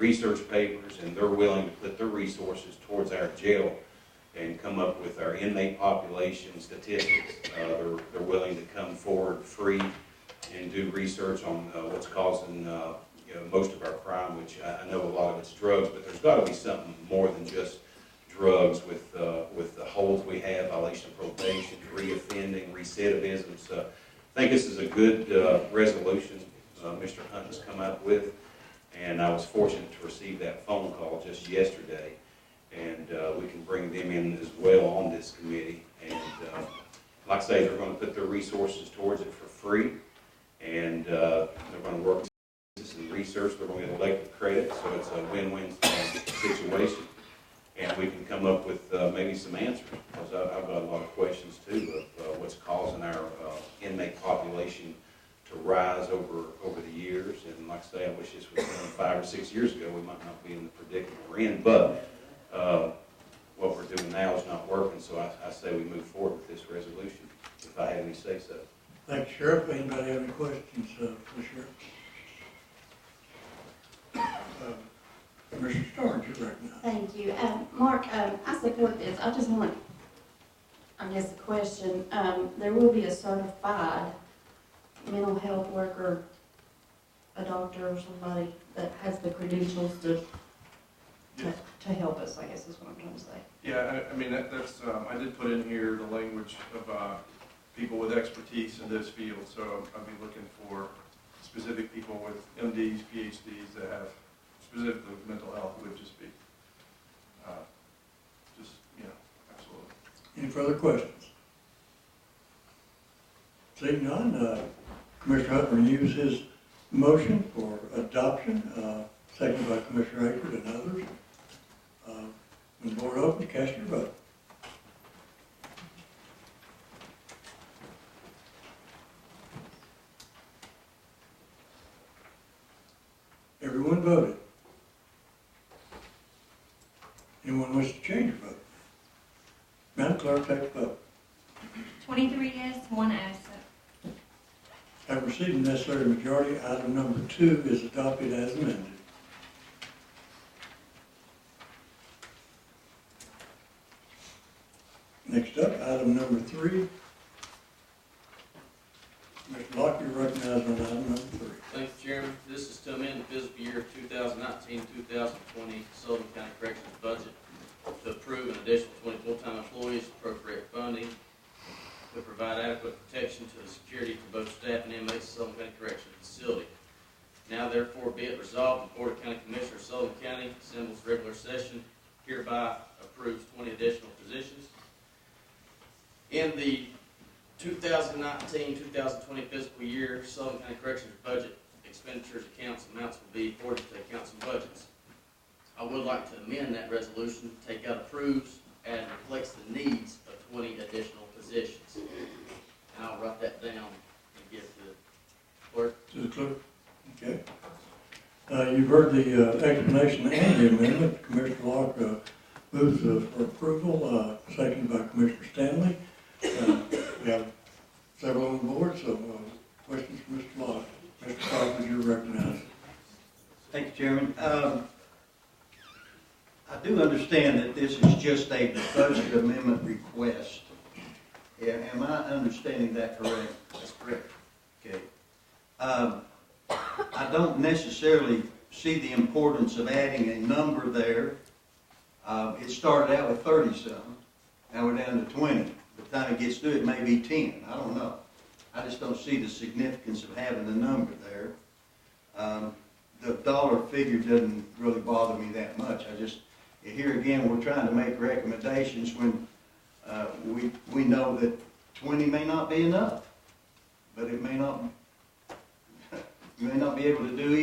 research papers, and they're willing to put their resources towards our jail and come up with our inmate population statistics. They're willing to come forward free and do research on what's causing most of our crime, which I know a lot of it's drugs, but there's got to be something more than just drugs with the holds we have, violation of probation, reoffending, recidivism. So I think this is a good resolution Mr. Hunt has come up with, and I was fortunate to receive that phone call just yesterday, and we can bring them in as well on this committee. And like I say, they're going to put their resources towards it for free, and they're going to work and research. They're going to get elective credit, so it's a win-win situation. And we can come up with maybe some answers, because I've got a lot of questions too of what's causing our inmate population to rise over the years. And like I say, I wish this was done 5 or 6 years ago. We might not be in the predicament we're in, but what we're doing now is not working. So I say we move forward with this resolution, if I have any say so. Thank you, Sheriff. Anybody have any questions for the Sheriff? Commissioner Starnes, you're recognized. Thank you. Mark, I support this. I just want, I guess, a question. There will be a certified mental health worker, a doctor or somebody that has the credentials to help us, I guess is what I'm trying to say. Yeah, I mean, that's I did put in here the language of people with expertise in this field, so I'll be looking for specific people with MDs, PhDs that have specifically with mental health would just be, absolutely. Any further questions? Seeing none, Commissioner Hunt renews his motion for adoption, seconded by Commissioner Akers and others. When the board opens, cast your vote. Everyone voted. Anyone wish to change your vote? Madam Clerk, take the vote. 23 yes, 1 absent. Having received the necessary majority, item number 2 is adopted as amended. Next up, item number 3. Mr. Locke, you're recognized on item number 3. Thank you, Chairman. This is to amend the fiscal year 2019-2020 Sullivan County Corrections budget to approve an additional 20 full-time employees, appropriate funding to provide adequate protection to the security for both staff and inmates of Sullivan County Corrections Facility. Now therefore be it resolved, the Board of County Commissioners of Sullivan County assembles regular session, hereby approves 20 additional positions. In the 2019-2020 fiscal year, Sullivan County Corrections budget expenditures accounts amounts will be forwarded to accounts and budgets. I would like to amend that resolution to take out approves and reflects the needs of 20 additional positions. And I'll write that down and give to the clerk. To the clerk. Okay. You've heard the explanation and the amendment. Commissioner Locke moves for approval, seconded by Commissioner Stanley. We have several on the board, so questions for Mr. Locke. Mr. Crawford, you're recognized. Thank you, Chairman. I do understand that this is just a budget amendment request. Am I understanding that correct? That's correct. Okay. I don't necessarily see the importance of adding a number there. It started out with 30-something. Now we're down to 20. By the time it gets to it, may be 10. I don't know. I just don't see the significance of having the number there. The dollar figure doesn't really bother me that much. Here again, we're trying to make recommendations when we know that 20 may not be enough, but it may not. You may not be able to do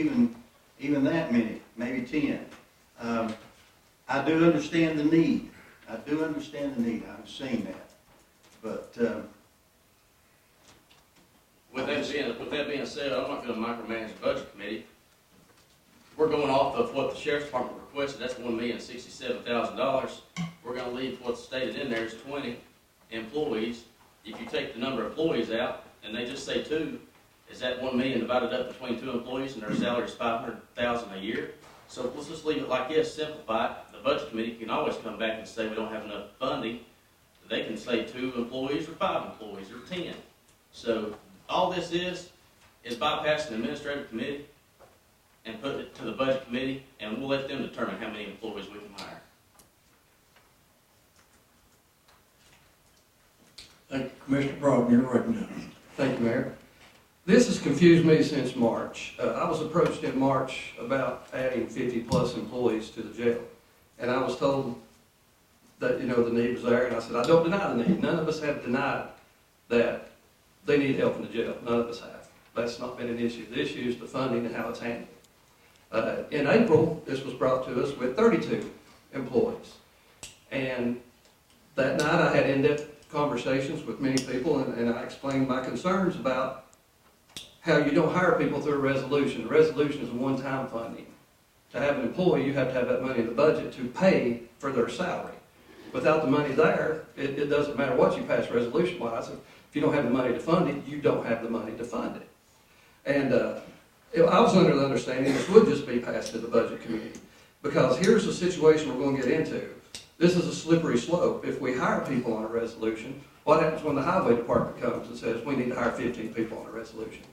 even that many, maybe 10. I do understand the need. I do understand the need. I've seen that, but with that being said, I'm not going to micromanage the budget committee. We're going off of what the Sheriff's Department requested. That's $1,067,000. We're going to leave what's stated in there is 20 employees. If you take the number of employees out, and they just say 2, is that $1 million divided up between 2 employees, and their salary is $500,000 a year? So let's just leave it like this, simplify it. The budget committee can always come back and say we don't have enough funding. They can say 2 employees or 5 employees or 10. So all this is bypassing the administrative committee and putting it to the budget committee, and we'll let them determine how many employees we can hire. Thank you, Commissioner Broughton, you're recognized. Thank you, Mayor. This has confused me since March. I was approached in March about adding 50-plus employees to the jail. And I was told that, the need was there, and I said, I don't deny the need. None of us have denied that they need help in the jail. None of us have. That's not been an issue. The issue is the funding and how it's handled. In April, this was brought to us with 32 employees. And that night, I had in-depth conversations with many people, and I explained my concerns about how you don't hire people through a resolution. A resolution is a one-time funding. To have an employee, you have to have that money in the budget to pay for their salary. Without the money there, it doesn't matter what you pass resolution-wise. If you don't have the money to fund it, you don't have the money to fund it. And I was under the understanding this would just be passed to the budget committee. Because here's the situation we're going to get into. This is a slippery slope. If we hire people on a resolution, what happens when the highway department comes and says, we need to hire 15 people on a resolution?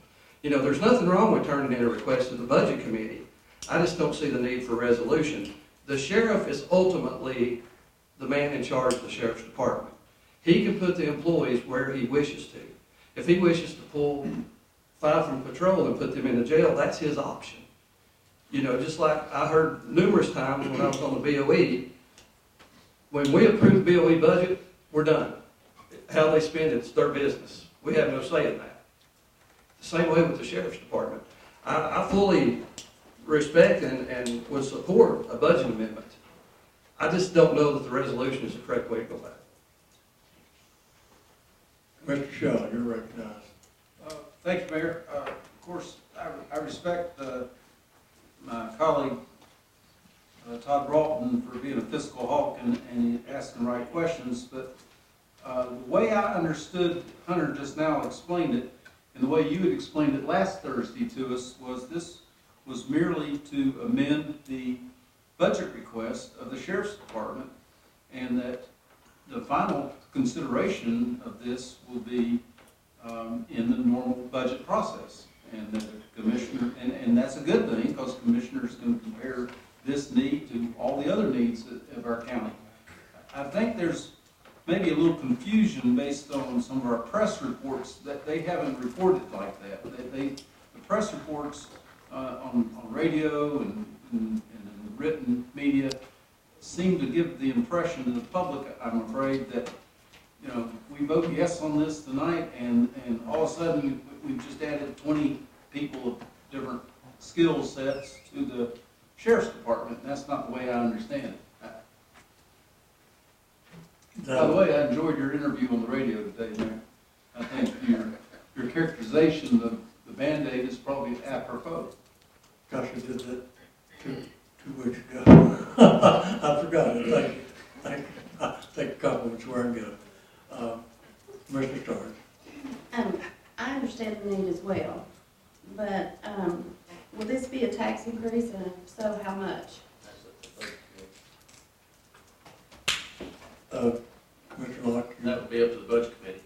There's nothing wrong with turning in a request to the budget committee. I just don't see the need for a resolution. The sheriff is ultimately the man in charge of the sheriff's department. He can put the employees where he wishes to. If he wishes to pull 5 from patrol and put them in the jail, that's his option. Just like I heard numerous times when I was on the BOE, when we approve the BOE budget, we're done. How they spend it's their business. We have no say in that. The same way with the sheriff's department. I fully respect and would support a budget amendment. I just don't know that the resolution is the correct way to go about it. Mr. Shaw, you're recognized. Thank you, Mayor. Of course, I respect my colleague, Todd Broughton, for being a fiscal hawk and asking the right questions, but the way I understood Hunter just now explained it, and the way you had explained it last Thursday to us, was this was merely to amend the budget request of the Sheriff's Department, and that the final consideration of this will be in the normal budget process. And that the commissioner, and that's a good thing, because the commissioners can compare this need to all the other needs of our county. I think there's maybe a little confusion based on some of our press reports that they haven't reported like that. The press reports on radio and in the written media seem to give the impression to the public, I'm afraid, that we vote yes on this tonight, and all of a sudden we've just added 20 people of different skill sets to the Sheriff's Department, and that's not the way I understand it. By the way, I enjoyed your interview on the radio today, Mayor. I think your characterization of the Band-Aid is probably apropos. Gosh, I did that two weeks ago. I forgot it, thank you. I take a compliment where I get it. Mr. Starr. I understand the need as well, but will this be a tax increase, and if so, how much? Mr. Locke. That would be up to the budget committee.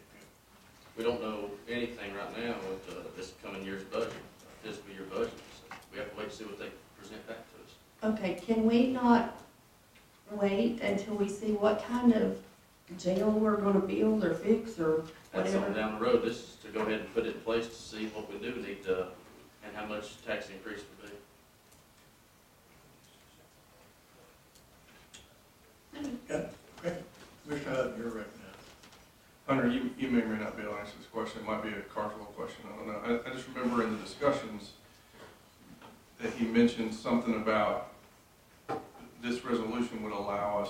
We don't know anything right now with this coming year's budget, fiscal year budget. So we have to wait to see what they present back to us. Okay, can we not wait until we see what kind of jail we're gonna build or fix or That's whatever? something down the road. This is to go ahead and put it in place to see what we do need and how much tax increase would be. Okay. Mr. Hutton, you're recognized. Hunter, you may or may not be able to answer this question. It might be a Carswell question. I don't know. I just remember in the discussions that he mentioned something about this resolution would allow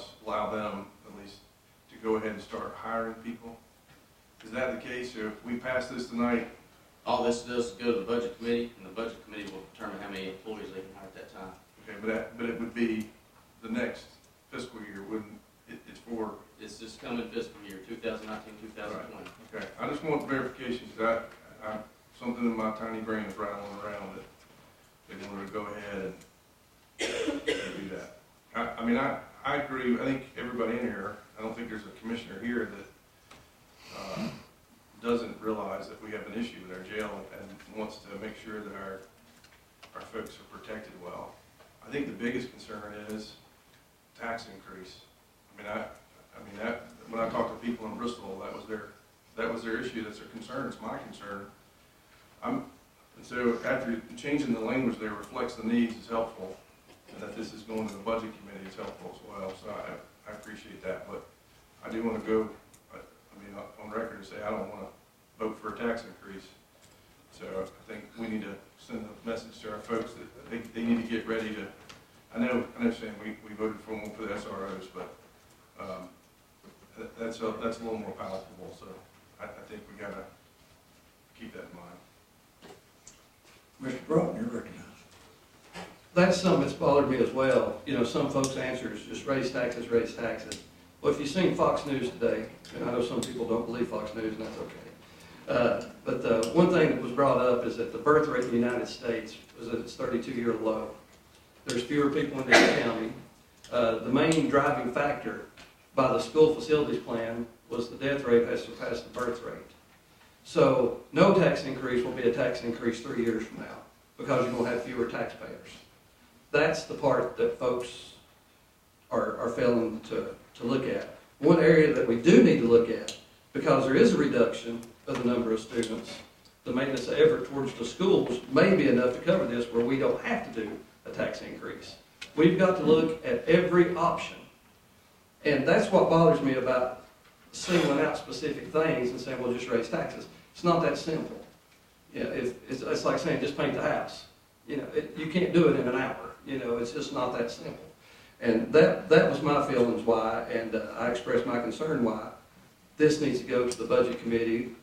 them at least to go ahead and start hiring people. Is that the case? Or if we pass this tonight? All this does is go to the budget committee, and the budget committee will determine how many employees they can hire at that time. Okay, but it would be the next fiscal year, wouldn't it? It's this coming fiscal year, 2019, 2020. Okay, I just want verification, because something in my tiny brain is rattling around that they wanted to go ahead and I mean, I agree, I think everybody in here, I don't think there's a commissioner here that doesn't realize that we have an issue with our jail and wants to make sure that our folks are protected well. I think the biggest concern is tax increase. I mean, that when I talked to people in Bristol, that was their issue, that's their concern, it's my concern. And so after changing the language there reflects the needs is helpful, and that this is going to the budget committee is helpful as well, so I appreciate that, but I do want to go, I mean, on record to say I don't want to vote for a tax increase. So I think we need to send a message to our folks that they need to get ready to, I understand we voted for one for the SROs, but that's a little more palatable, so I think we gotta keep that in mind. Mr. Broughton, you're recognized. That's something that's bothered me as well. You know, some folks' answer is just raise taxes, raise taxes. Well, if you've seen Fox News today, and I know some people don't believe Fox News, and that's okay. But the one thing that was brought up is that the birth rate in the United States was at its 32-year low. There's fewer people in this county. The main driving factor by the school facilities plan was the death rate has surpassed the birth rate. So no tax increase will be a tax increase 3 years from now because you're going to have fewer taxpayers. That's the part that folks are failing to look at. One area that we do need to look at, because there is a reduction of the number of students, the maintenance effort towards the schools may be enough to cover this where we don't have to do a tax increase. We've got to look at every option. And that's what bothers me about singling out specific things and saying, well, just raise taxes. It's not that simple. You know, it's like saying just paint the house. You know, you can't do it in an hour. You know, it's just not that simple. And that was my feelings why, and I expressed my concern why this needs to go to the budget committee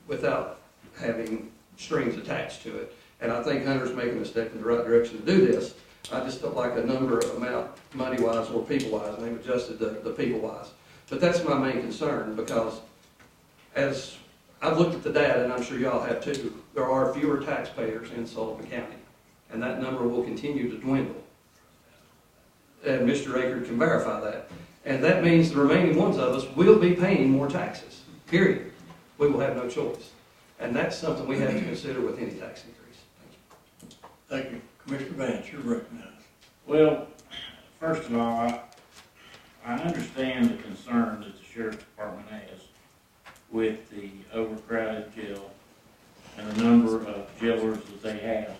without having strings attached to it. And I think Hunter's making a step in the right direction to do this. I just don't like a number amount, money-wise or people-wise, and they've adjusted the people-wise. But that's my main concern, because as I've looked at the data, and I'm sure y'all have too, there are fewer taxpayers in Sullivan County, and that number will continue to dwindle. And Mr. Aker can verify that. And that means the remaining ones of us will be paying more taxes, period. We will have no choice. And that's something we have to consider with any tax increase. Thank you. Thank you. Commissioner Vance, you're recognized. Well, first of all, I understand the concern that the Sheriff's Department has with the overcrowded jail and the number of jailers that they have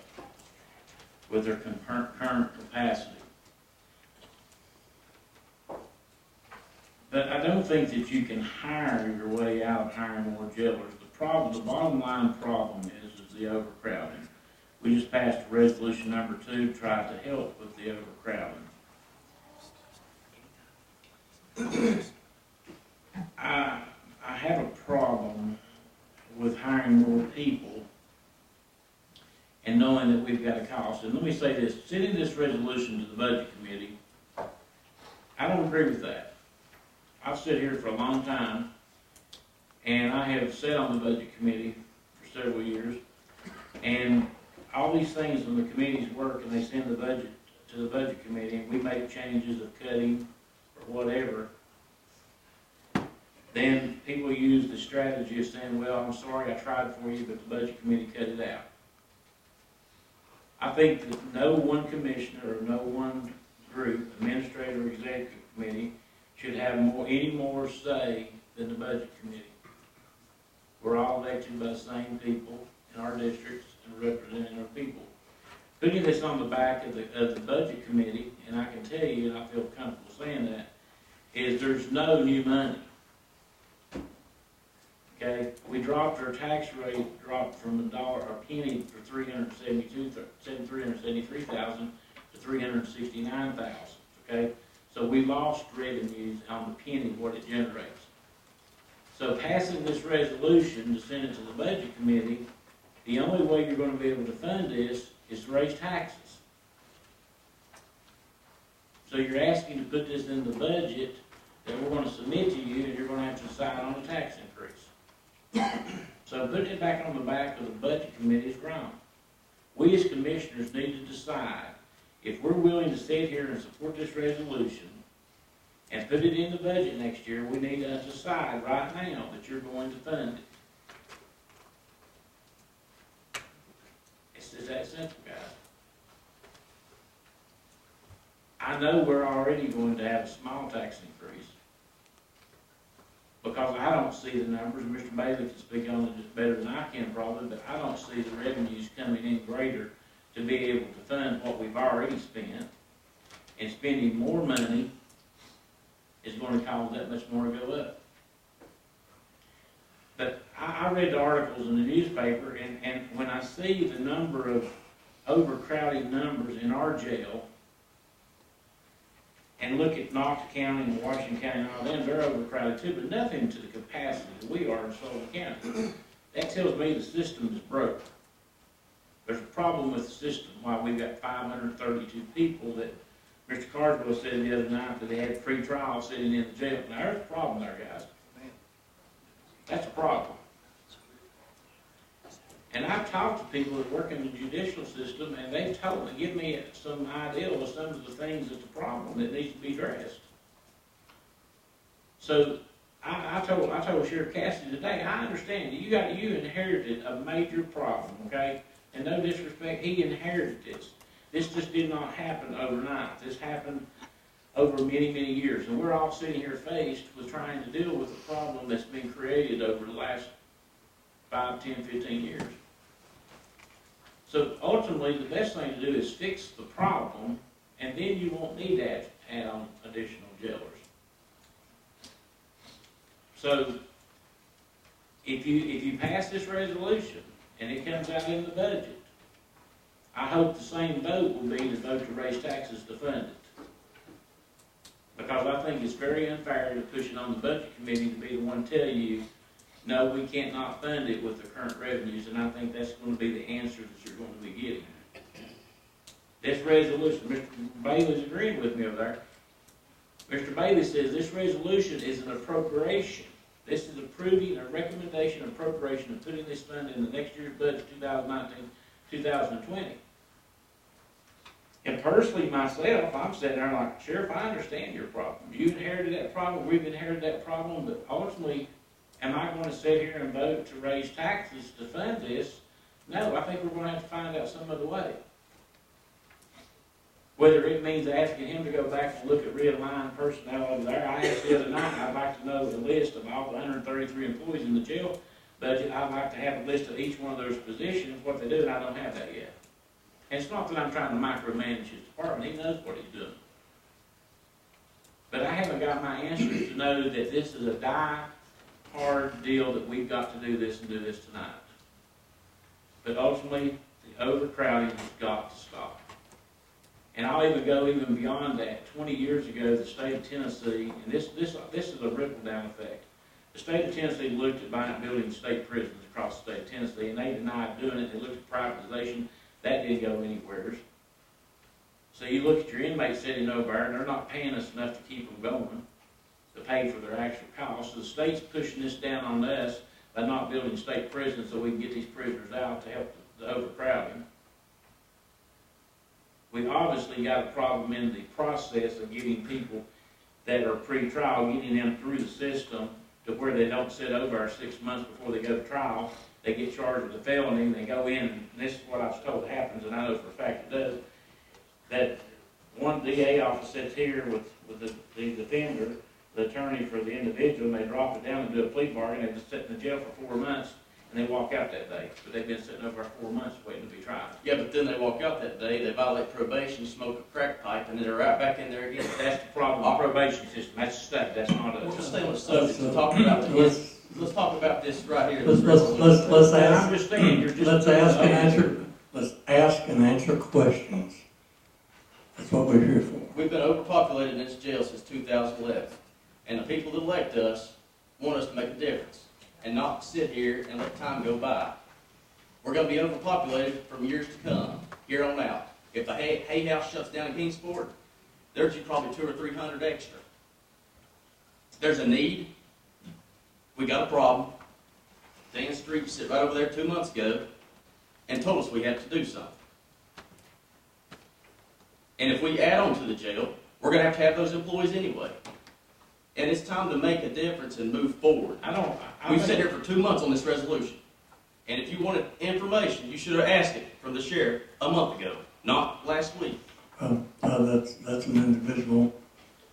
with their current capacity. But I don't think that you can hire your way out of hiring more jailers. The bottom line problem is the overcrowding. We just passed resolution number 2 to try to help with the overcrowding. I have a problem with hiring more people and knowing that we've got a cost. And let me say this, sending this resolution to the budget committee, I don't agree with that. I've sat here for a long time, and I have sat on the budget committee for several years, and all these things when the committees work and they send the budget to the budget committee and we make changes of cutting or whatever, then people use the strategy of saying, well, I'm sorry I tried for you, but the budget committee cut it out. I think that no one commissioner or no one group, administrator or executive committee, should have any more say than the budget committee. We're all elected by the same people in our districts and representing our people. Putting this on the back of the budget committee, and I can tell you, and I feel comfortable saying that, is there's no new money. Okay, we dropped our tax rate, dropped from a penny for 373,000 to 369,000. Okay, so we lost revenues on the penny what it generates. So passing this resolution to send it to the budget committee, the only way you're going to be able to fund this is to raise taxes. So you're asking to put this in the budget that we're going to submit to you, and you're going to have to decide on a tax increase. So putting it back on the back of the budget committee is wrong. We as commissioners need to decide if we're willing to sit here and support this resolution and put it in the budget next year, we need to decide right now that you're going to fund it. It's that simple, guys. I know we're already going to have a small tax increase, because I don't see the numbers, and Mr. Bailey can speak on it just better than I can probably, but I don't see the revenues coming in greater to be able to fund what we've already spent, and spending more money is going to cause that much more to go up. But I read the articles in the newspaper, and when I see the number of overcrowding numbers in our jail, and look at Knox County and Washington County and all them, they're overcrowded too, but nothing to the capacity that we are in Sullivan County. That tells me the system is broke. There's a problem with the system, why we've got 532 people that Mr. Carswell said the other night that they had free trial sitting in the jail. Now, there's a problem there, guys. That's a problem. And I've talked to people that work in the judicial system, and they've told me, give me some idea of some of the things that's a problem that needs to be addressed. So I told Sheriff Cassidy today, I understand you inherited a major problem, okay? And no disrespect, he inherited this. This just did not happen overnight. This happened over many, many years. And we're all sitting here faced with trying to deal with a problem that's been created over the last 5, 10, 15 years. So ultimately, the best thing to do is fix the problem, and then you won't need to add on additional jailers. So if you pass this resolution and it comes out in the budget, I hope the same vote will be to vote to raise taxes to fund it. Because I think it's very unfair to push it on the budget committee to be the one to tell you, no, we can't not fund it with the current revenues, and I think that's going to be the answer that you're going to be getting. This resolution, Mr. Bailey's agreeing with me over there. Mr. Bailey says this resolution is an appropriation. This is approving a recommendation appropriation of putting this fund in the next year's budget, 2019-2020. And personally, myself, I'm sitting there like, Sheriff, I understand your problem. You inherited that problem, we've inherited that problem, but ultimately, am I going to sit here and vote to raise taxes to fund this? No, I think we're going to have to find out some other way. Whether it means asking him to go back and look at realigned personnel over there. I asked the other night, I'd like to know the list of all the 133 employees in the jail budget. I'd like to have a list of each one of those positions, what they do, and I don't have that yet. And it's not that I'm trying to micromanage his department. He knows what he's doing. But I haven't got my answers to know that this is a die-hard deal that we've got to do this and do this tonight. But ultimately, the overcrowding has got to stop. And I'll even go even beyond that. 20 years ago, the state of Tennessee, and this is a ripple-down effect. The state of Tennessee looked at building state prisons across the state of Tennessee, and they denied doing it. They looked at privatization. That didn't go anywhere. So you look at your inmates sitting over there, and they're not paying us enough to keep them going, to pay for their actual costs. So the state's pushing this down on us by not building state prisons so we can get these prisoners out to help the overcrowding. We've obviously got a problem in the process of getting people that are pre-trial, getting them through the system to where they don't sit over our 6 months before they go to trial. They get charged with a felony, and they go in, and this is what I was told happens, and I know for a fact it does, that one DA office sits here with the defender, the attorney for the individual, and they drop it down and do a plea bargain. They've been sitting in jail for 4 months, and they walk out that day. But they've been sitting over 4 months waiting to be tried. Yeah, but then they walk out that day, they violate probation, smoke a crack pipe, and then they're right back in there again. That's the problem with the probation system. That's the stuff. That's not us. We'll just stay on the subject and talk about this. Let's talk about this right here. Let's ask. I'm just saying, you're just. Let's ask and answer questions. That's what we're here for. We've been overpopulated in this jail since 2011, and the people that elect us want us to make a difference and not sit here and let time go by. We're going to be overpopulated for years to come, here on out. If the Hay House shuts down in Kingsport, there's probably 200 or 300 extra. There's a need. We got a problem. Dan Street sit right over there 2 months ago and told us we had to do something. And if we add on to the jail, we're gonna have those employees anyway. And it's time to make a difference and move forward. We've sat here for 2 months on this resolution. And if you wanted information, you should have asked it from the sheriff a month ago, not last week. That's an individual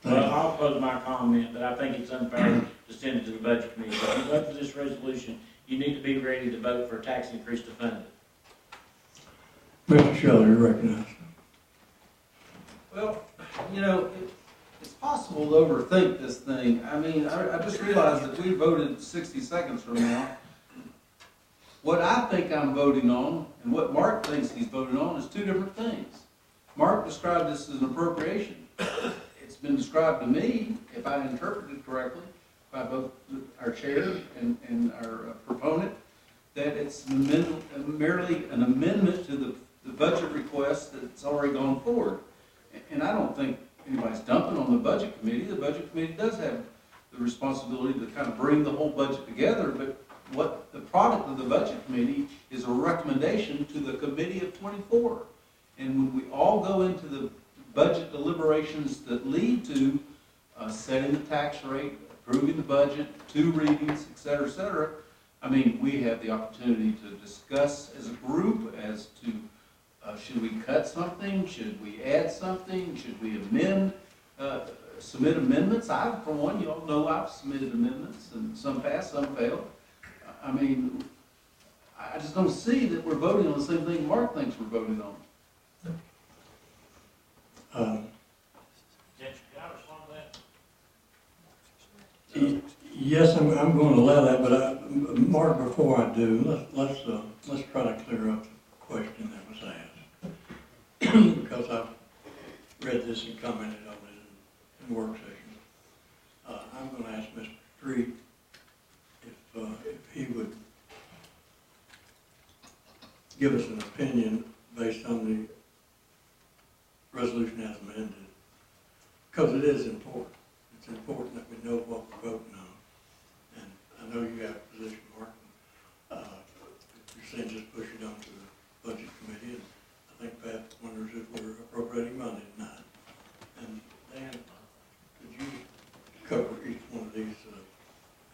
thing. Well, I'll close my comment, but I think it's unfair to send it to the budget committee. If you vote for this resolution, you need to be ready to vote for a tax increase to fund it. Mr. Shelley, you're recognized. Well, you know, it's possible to overthink this thing. I mean, I just realized that we voted 60 seconds from now. What I think I'm voting on and what Mark thinks he's voting on is two different things. Mark described this as an appropriation. It's been described to me, if I interpreted correctly, by both our chair and our proponent, that it's merely an amendment to the budget request that's already gone forward. And I don't think anybody's dumping on the budget committee. The budget committee does have the responsibility to kind of bring the whole budget together, but what the product of the budget committee is a recommendation to the committee of 24. And when we all go into the budget deliberations that lead to setting the tax rate, approving the budget, 2 readings, et cetera, I mean, we have the opportunity to discuss as a group as to should we cut something, should we add something, should we amend, submit amendments. For one, you all know I've submitted amendments, and some pass, some fail. I mean, I just don't see that we're voting on the same thing Mark thinks we're voting on. Yes, I'm going to allow that, but Mark, before I do, let's try to clear up the question that was asked. Because I've read this and commented on it in work sessions. I'm going to ask Mr. Street if he would give us an opinion based on the resolution as amended. Because it is important. It's important that we know what we're voting on. And I know you have a position, Mark. You're saying just push it on to the budget committee. And I think Pat wonders if we're appropriating money tonight. And Dan, could you cover each one of these?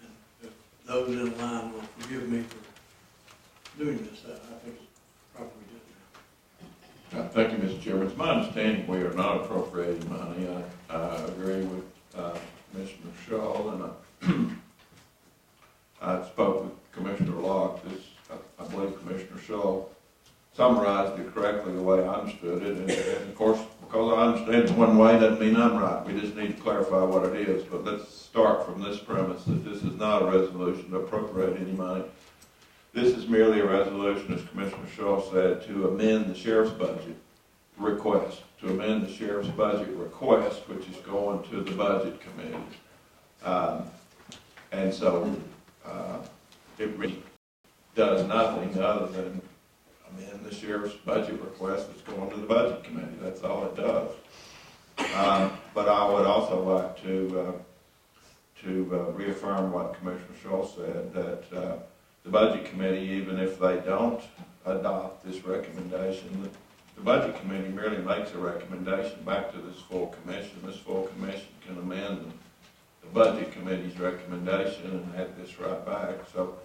And if those in line will forgive me for doing this, I think it's probably good. Thank you, Mr. Chairman. It's my understanding we are not appropriating money. I agree with Commissioner Shaw, and I spoke with Commissioner Locke. I believe Commissioner Shaw summarized it correctly the way I understood it. And of course, because I understand it one way doesn't mean I'm right. We just need to clarify what it is. But let's start from this premise that this is not a resolution to appropriate any money. This is merely a resolution, as Commissioner Shaw said, to amend the sheriff's budget request, which is going to the budget committee. And so it really does nothing other than amend the sheriff's budget request that's going to the budget committee. That's all it does. But I would also like to reaffirm what Commissioner Shaw said, that the budget committee, even if they don't adopt this recommendation, the budget committee merely makes a recommendation back to this full commission. This full commission can amend the budget committee's recommendation and add this right back. So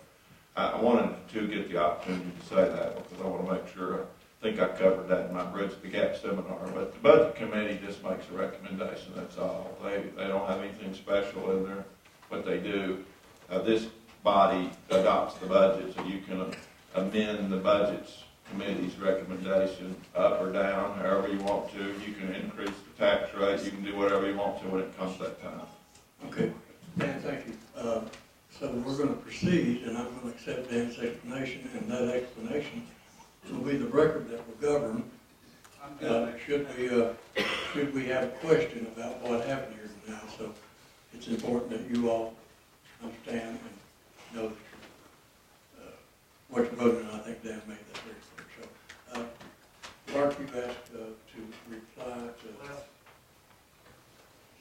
I wanted to get the opportunity to say that because I want to make sure, I think I covered that in my Bridge the Gap seminar, but the budget committee just makes a recommendation, that's all. They don't have anything special in there, what they do. This body adopts the budget, so you can amend the budget's committee's recommendation up or down, however you want to. You can increase the tax rate, you can do whatever you want to when it comes that time. Okay, Dan, thank you. So we're going to proceed, and I'm going to accept Dan's explanation, and that explanation will be the record that will govern. Should we have a question about what happened here now? So it's important that you all understand and know that what you're voting on. I think Dan made that very clear. So, Mark, you've asked to reply to.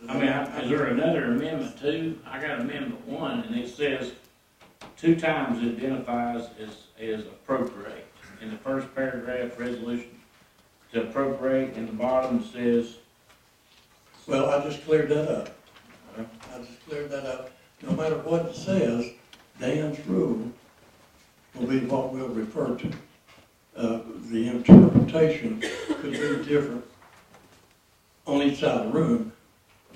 I mean, is there another amendment too? I got amendment 1, and it says 2 times it identifies as appropriate. In the first paragraph, resolution to appropriate, and the bottom says, Well, I just cleared that up. I just cleared that up. No matter what it says, Dan's rule will be what we'll refer to. The interpretation could be different on each side of the room,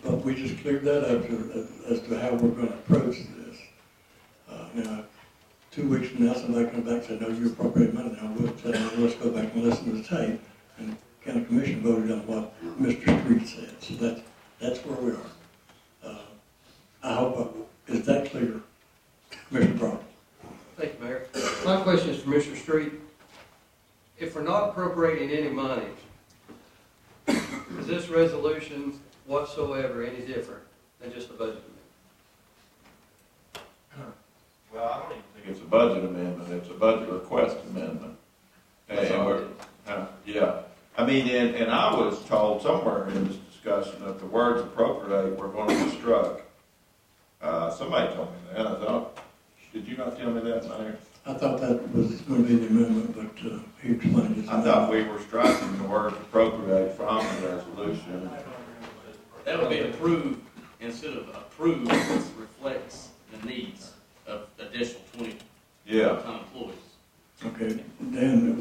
but we just cleared that up as to how we're going to approach this. Now, 2 weeks from now, somebody comes back and says, no, you appropriate money. Now, we'll say, well, let's go back and listen to the tape. And the county commission voted on what Mr. Street said. So that's where we are. I hope, is that clear, Commissioner Brown? Thank you, Mayor. My question is for Mr. Street. If we're not appropriating any money, is this resolution whatsoever any different than just a budget amendment? Well, I don't even think it's a budget amendment, it's a budget request amendment. That's And all we're, yeah, I mean, and I was told somewhere in this discussion that the words appropriate were going to be struck. Somebody told me that, I thought, did you not tell me that, Mayor? I thought that was going to be the amendment, but he explained it. I thought we were striking the words appropriate from the resolution. That would be approved instead of approved, which reflects the needs of additional 20 Yeah. full-time employees. Okay, then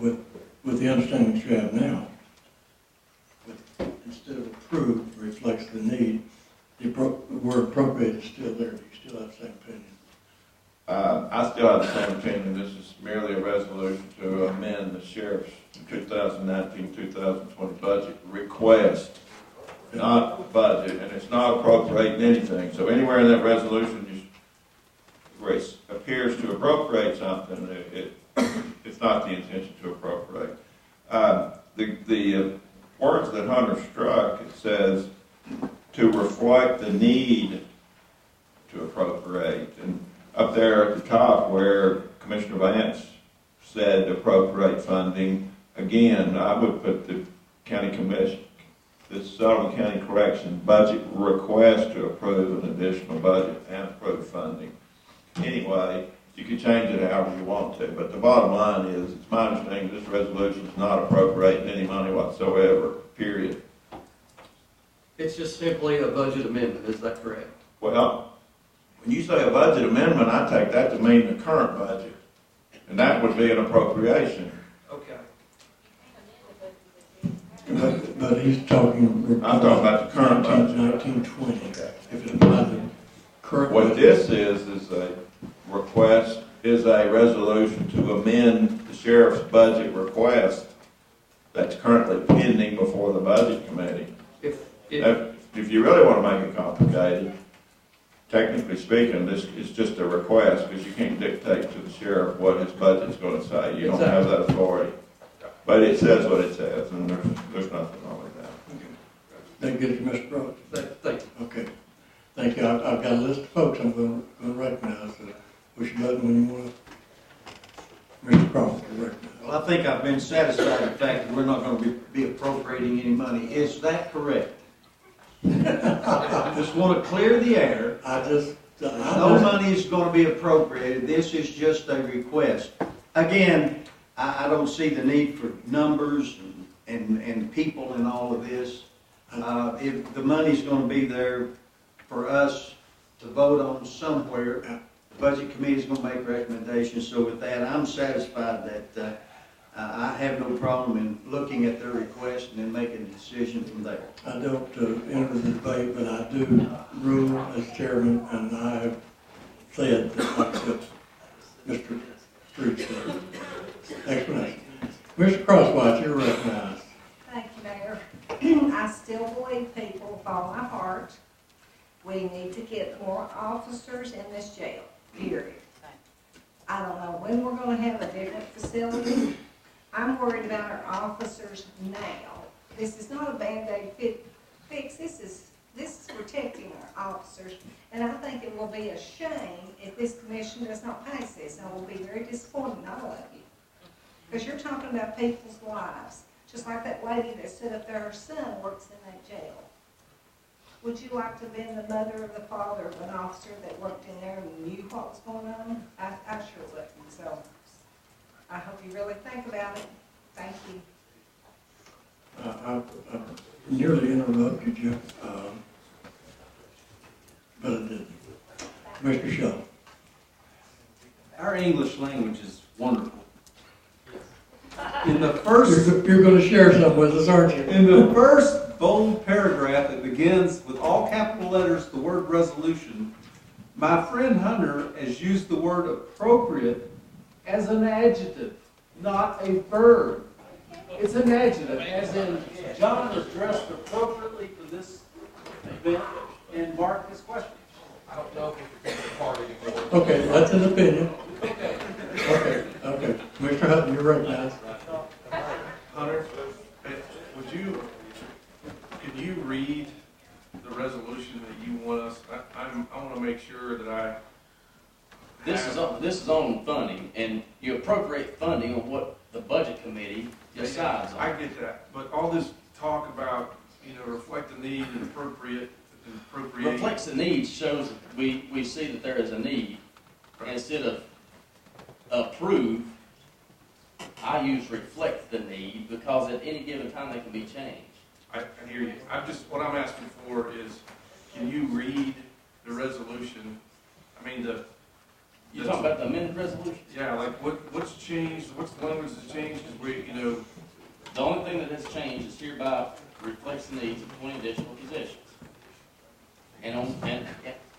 with the understanding that you have now, instead of approved reflects the need, the word appropriate is still there. Do you still have the same opinion? I still have the same opinion. This is merely a resolution to amend the sheriff's 2019-2020 budget request, not budget, and it's not appropriating anything. So anywhere in that resolution where it appears to appropriate something, it's not the intention to appropriate. The words that Hunter struck, it says to reflect the need to appropriate. And up there at the top where Commissioner Vance said appropriate funding, again, I would put the county commission, the Sullivan County Correction budget request to approve an additional budget and approve funding. Anyway, you can change it however you want to, but the bottom line is, it's my understanding this resolution is not appropriating any money whatsoever, period. It's just simply a budget amendment, is that correct? Well, when you say a budget amendment, I take that to mean the current budget, and that would be an appropriation. Okay. But he's talking. I'm talking about the current budget. 1920. If it applies to current. What budget. this is a request, is a resolution to amend the sheriff's budget request that's currently pending before the budget committee. If you really want to make it complicated, technically speaking, this is just a request, because you can't dictate to the sheriff what his budget's going to say. You don't have that authority. But it says what it says, and there's nothing wrong with that. That good, Mr. Broad? Thank you. Okay. Thank you. I've got a list of folks I'm going to recognize. Push your button when you want to. Mr. Crawford, recognize. Well, I think I've been satisfied with the fact that we're not going to be appropriating any money. Is that correct? I just want to clear the air. No money is going to be appropriated. This is just a request. Again, I don't see the need for numbers and people in all of this. If the money's going to be there for us to vote on somewhere, the budget committee is going to make recommendations. So with that, I'm satisfied that I have no problem in looking at their request and then making a decision from there. I don't enter the debate, but I do rule as chairman, and I have said that like Mr. Street said. Explanation. Mr. Crosswhite, you're recognized. Thank you, Mayor. I still believe people with all my heart, we need to get more officers in this jail, period. I don't know when we're going to have a different facility. I'm worried about our officers now. This is not a Band-Aid fix. This is protecting our officers. And I think it will be a shame if this commission does not pass this. I will be very disappointed in all of you. Because you're talking about people's lives. Just like that lady that stood up there, her son works in that jail. Would you like to have been the mother or the father of an officer that worked in there and knew what was going on? I sure wouldn't. So I hope you really think about it. Thank you. I nearly interrupted you, but I didn't. Mr. Shaw. Our English language is wonderful. In the first, You're gonna share some with us, aren't you? in the first bold paragraph that begins with all capital letters, the word resolution, my friend Hunter has used the word appropriate as an adjective, not a verb. It's an adjective, as in John is dressed appropriately for this event, and Mark has questions. I don't know if it's a party anymore. Okay, that's an opinion. Okay. Mr. Hutton, you're recognized. Hunter, can you read the resolution that you want us, I want to make sure that I. This is on funding, and you appropriate funding on what the budget committee decides on. I get that, but all this talk about, reflect the need and appropriate. Reflects the need shows that we see that there is a need. Right. Instead of approve, I use reflect the need because at any given time they can be changed. I hear you. What I'm asking for is, can you read the resolution? I mean, You talking about the amended resolution? Yeah, like what's changed, what's the language that's changed, because The only thing that has changed is hereby reflects the needs of 20 additional positions. And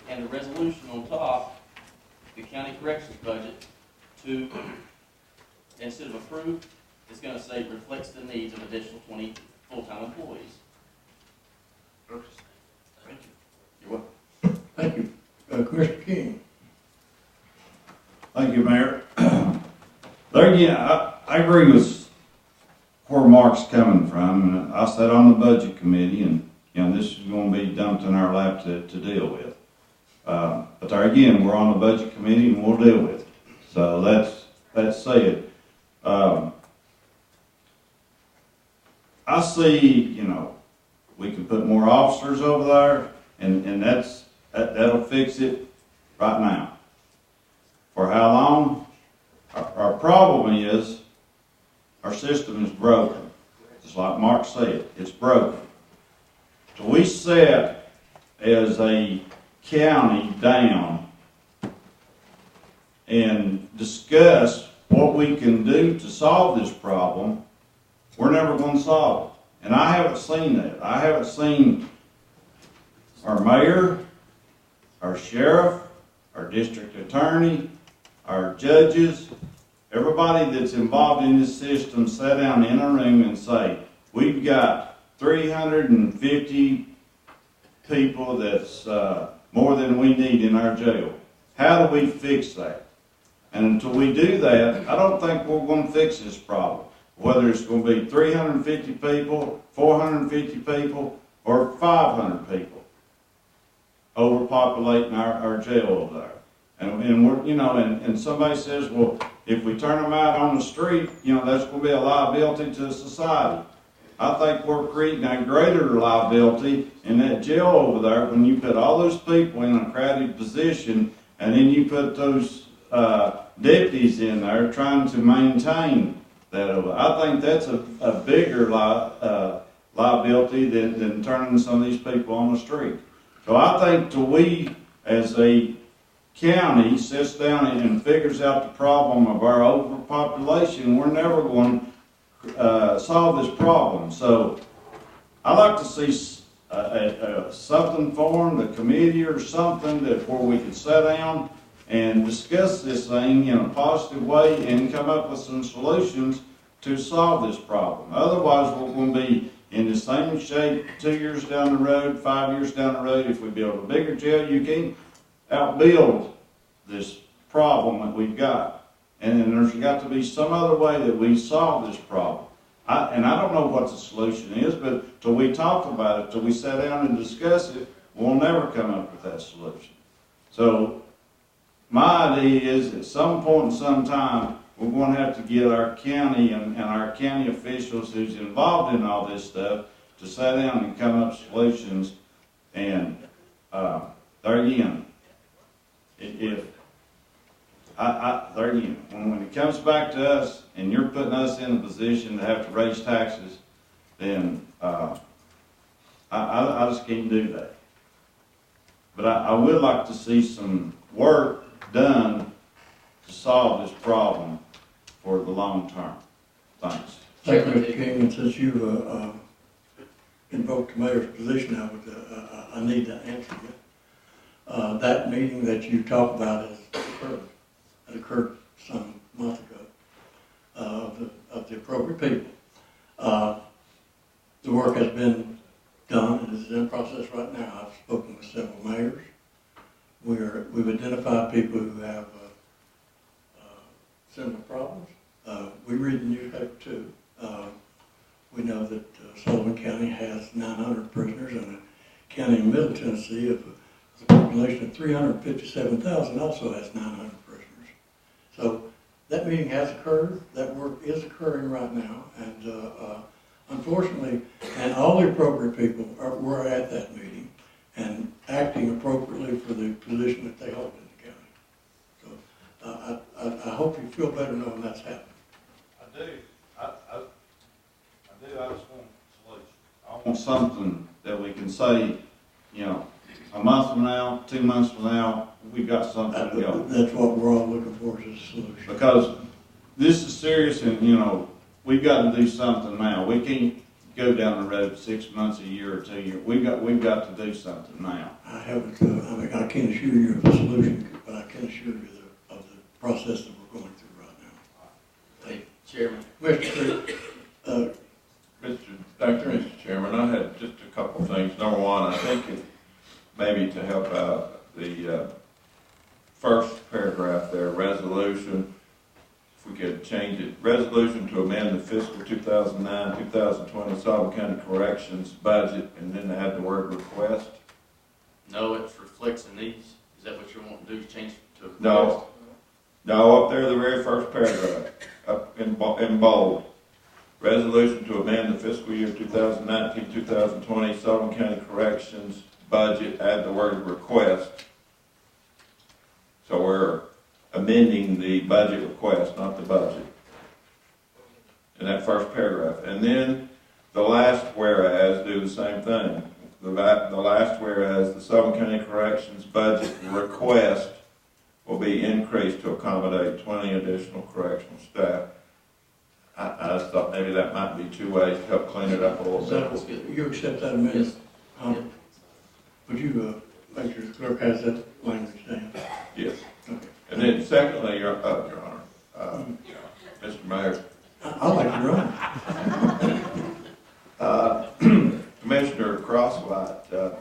the resolution on top, the county corrections budget, instead of approved, it's gonna say reflects the needs of additional 20 full-time employees. Thank you. You're welcome. Thank you. Commissioner King. Thank you, Mayor. There again, I agree with where Mark's coming from, and I sat on the budget committee, and this is going to be dumped in our lap to deal with. But there again, we're on the budget committee, and we'll deal with it. So that's said. I see, we can put more officers over there, and that'll fix it right now. For how long? Our problem is our system is broken. Just like Mark said, it's broken. So we sat as a county down and discuss what we can do to solve this problem. We're never going to solve it. And I haven't seen that. I haven't seen our mayor, our sheriff, our district attorney, our judges, everybody that's involved in this system sit down in a room and say, we've got 350 people that's more than we need in our jail. How do we fix that? And until we do that, I don't think we're going to fix this problem. Whether it's going to be 350 people, 450 people, or 500 people overpopulating our jail over there. And we're, and somebody says, well, if we turn them out on the street, that's going to be a liability to society. I think we're creating a greater liability in that jail over there when you put all those people in a crowded position and then you put those deputies in there trying to maintain that over. I think that's a bigger liability than turning some of these people on the street. So I think till we, as a county, sits down and figures out the problem of our overpopulation, we're never going to solve this problem. So I'd like to see something formed, a committee or something where we could sit down and discuss this thing in a positive way and come up with some solutions to solve this problem. Otherwise, we're going to be in the same shape 2 years down the road, 5 years down the road. If we build a bigger jail, you can't outbuild this problem that we've got. And then there's got to be some other way that we solve this problem. And I don't know what the solution is, but till we talk about it, till we sit down and discuss it, we'll never come up with that solution. So my idea is at some point in some time, we're going to have to get our county and our county officials who's involved in all this stuff to sit down and come up with solutions. And there again, when it comes back to us and you're putting us in a position to have to raise taxes, then, I just can't do that. But I would like to see some work done to solve this problem for the long term. Thanks. Thank you, Mr. King, and since you've invoked the mayor's position, I need to answer you. That meeting that you talked about has occurred. It occurred some month ago, of the appropriate people. The work has been done and is in process right now. I've spoken with several mayors. We've identified people who have similar problems. We read the newspaper too. We know that Sullivan County has 900 prisoners, and a county in Middle Tennessee of a population of 357,000 also has 900 prisoners. So that meeting has occurred. That work is occurring right now, and unfortunately, and all the appropriate people were at that meeting and acting appropriately for the position that they hold in the county. So I hope you feel better knowing that's happening. I do. I just want a solution. I want something that we can say, you know, a month from now, 2 months from now, we've got something going. That's what we're all looking for, is a solution. Because this is serious, and, you know, we've got to do something now. We can't go down the road 6 months, a year, or 2 years. We've got to do something now. I haven't, I can't assure you of the solution, but I can assure you of the process that we're going through right now. Hey, Chairman. Mr. Thank you, Mr. Chairman. I had just a couple of things. Number one, I think it maybe to help out the first paragraph there, resolution, if we could change it, resolution to amend the fiscal 2009-2020 Sullivan County Corrections budget, and then add the word request. No, it reflects the needs. Is that what you're wanting to do, change it to a request? No, up there, the very first paragraph, up in bold. Resolution to amend the fiscal year 2019-2020 Sullivan County Corrections budget, add the word request. So we're amending the budget request, not the budget, in that first paragraph. And then the last whereas, do the same thing. The last whereas, the Sullivan County Corrections budget request will be increased to accommodate 20 additional correctional staff. I just thought maybe that might be 2 ways to help clean it up a little bit. You accept that amendment? Yes. Would you make sure the clerk has that language down? Yes. Okay. And then secondly, Your Honor, Mr. Mayor. I like to run. Commissioner Crosswhite,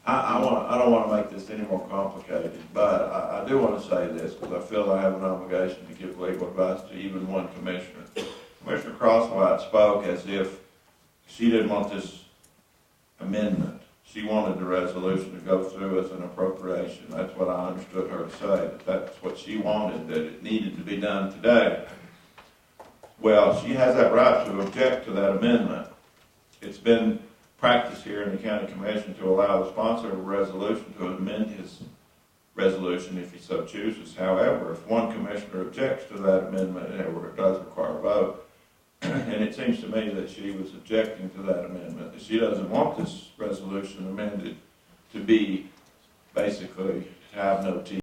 I don't want to make this any more complicated, but I do want to say this because I feel I have an obligation to give legal advice to even one commissioner. Commissioner Crosswhite spoke as if she didn't want this amendment. She wanted the resolution to go through as an appropriation. That's what I understood her to say, that that's what she wanted, that it needed to be done today. Well, she has that right to object to that amendment. It's been practice here in the county commission to allow the sponsor of a resolution to amend his resolution if he so chooses. However, if one commissioner objects to that amendment, it does require a vote. And it seems to me that she was objecting to that amendment. That she doesn't want this resolution amended to be basically to have no teeth.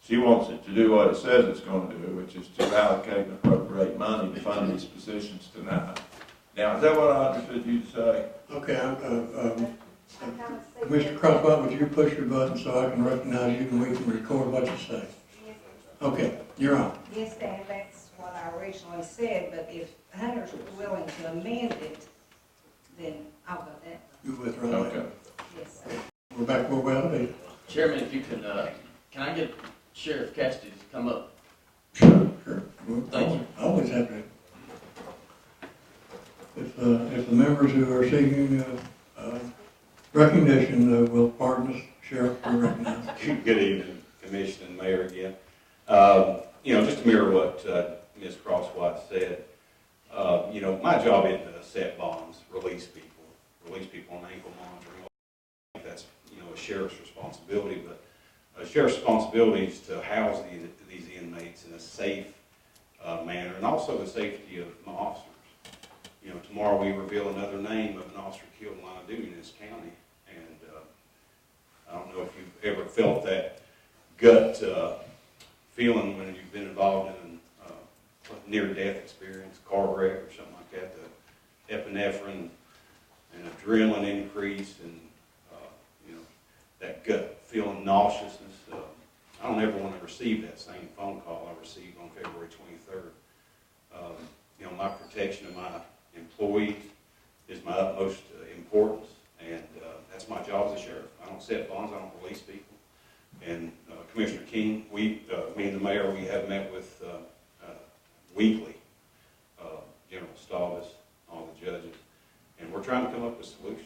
She wants it to do what it says it's going to do, which is to allocate and appropriate money to fund these positions tonight. Now, is that what I understood you to say? Okay, Mr. Crosswhite, would you push your button so I can recognize you and we can record what you say? Okay, you're on. Yes, Dan, that's what I originally said, but if Hunter's willing to amend it, then I'll go that. You withdraw that? Okay. Yes, sir. We're back where we ought to be. Chairman, if you can I get Sheriff Cassidy to come up? Sure. Thank you. Always happy. If the members who are seeking recognition will pardon us, Sheriff, we recognize. Good evening, Commissioner and Mayor again. Just to mirror what Ms. Crosswhite said, my job isn't to set bonds, release people on ankle monitoring. I think that's, a sheriff's responsibility, but a sheriff's responsibility is to house these inmates in a safe manner, and also the safety of my officers. you know, tomorrow we reveal another name of an officer killed in line of duty in this county. And I don't know if you've ever felt that gut feeling when you've been involved in a near-death experience, car wreck or something like that, the epinephrine and adrenaline increase and, you know, that gut feeling nauseousness. I don't ever want to receive that same phone call I received on February 23rd. You know, my protection of my employees is my utmost importance, and that's my job as a sheriff. I don't set bonds, I don't release people. And Commissioner King, me and the mayor, we have met with weekly, General Staubus, all the judges, and we're trying to come up with solutions.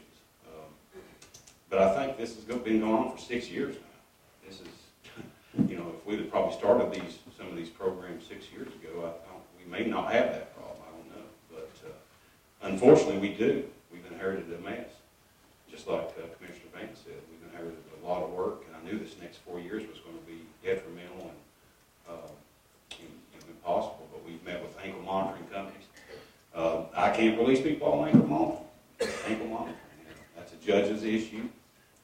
But I think this has been going on for 6 years now. This is, you know, if we'd have probably started some of these programs 6 years ago, we may not have that problem. I don't know, but unfortunately, we do. We've inherited a mess, just like Commissioner Vance said. We've inherited a lot of work, and I knew this next 4 years was going to be detrimental and impossible. But we've met with ankle monitoring companies. I can't release people on ankle monitoring. Ankle monitoring, you know, that's a judge's issue,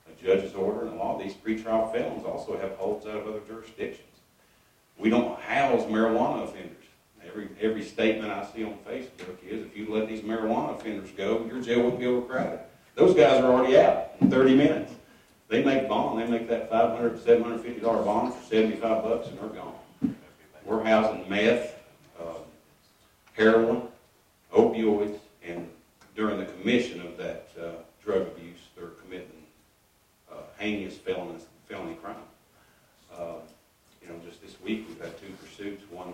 a judge's order, and a lot of these pretrial felons also have holds out of other jurisdictions. We don't house marijuana offenders. Every statement I see on Facebook is, if you let these marijuana offenders go, your jail would be overcrowded. Those guys are already out in 30 minutes. They make bond. They make that $500 to $750 bond for $75, and they're gone. We're housing meth, heroin, opioids, and during the commission of that drug abuse, they're committing heinous felony crime. You know, just this week we've had 2 pursuits, one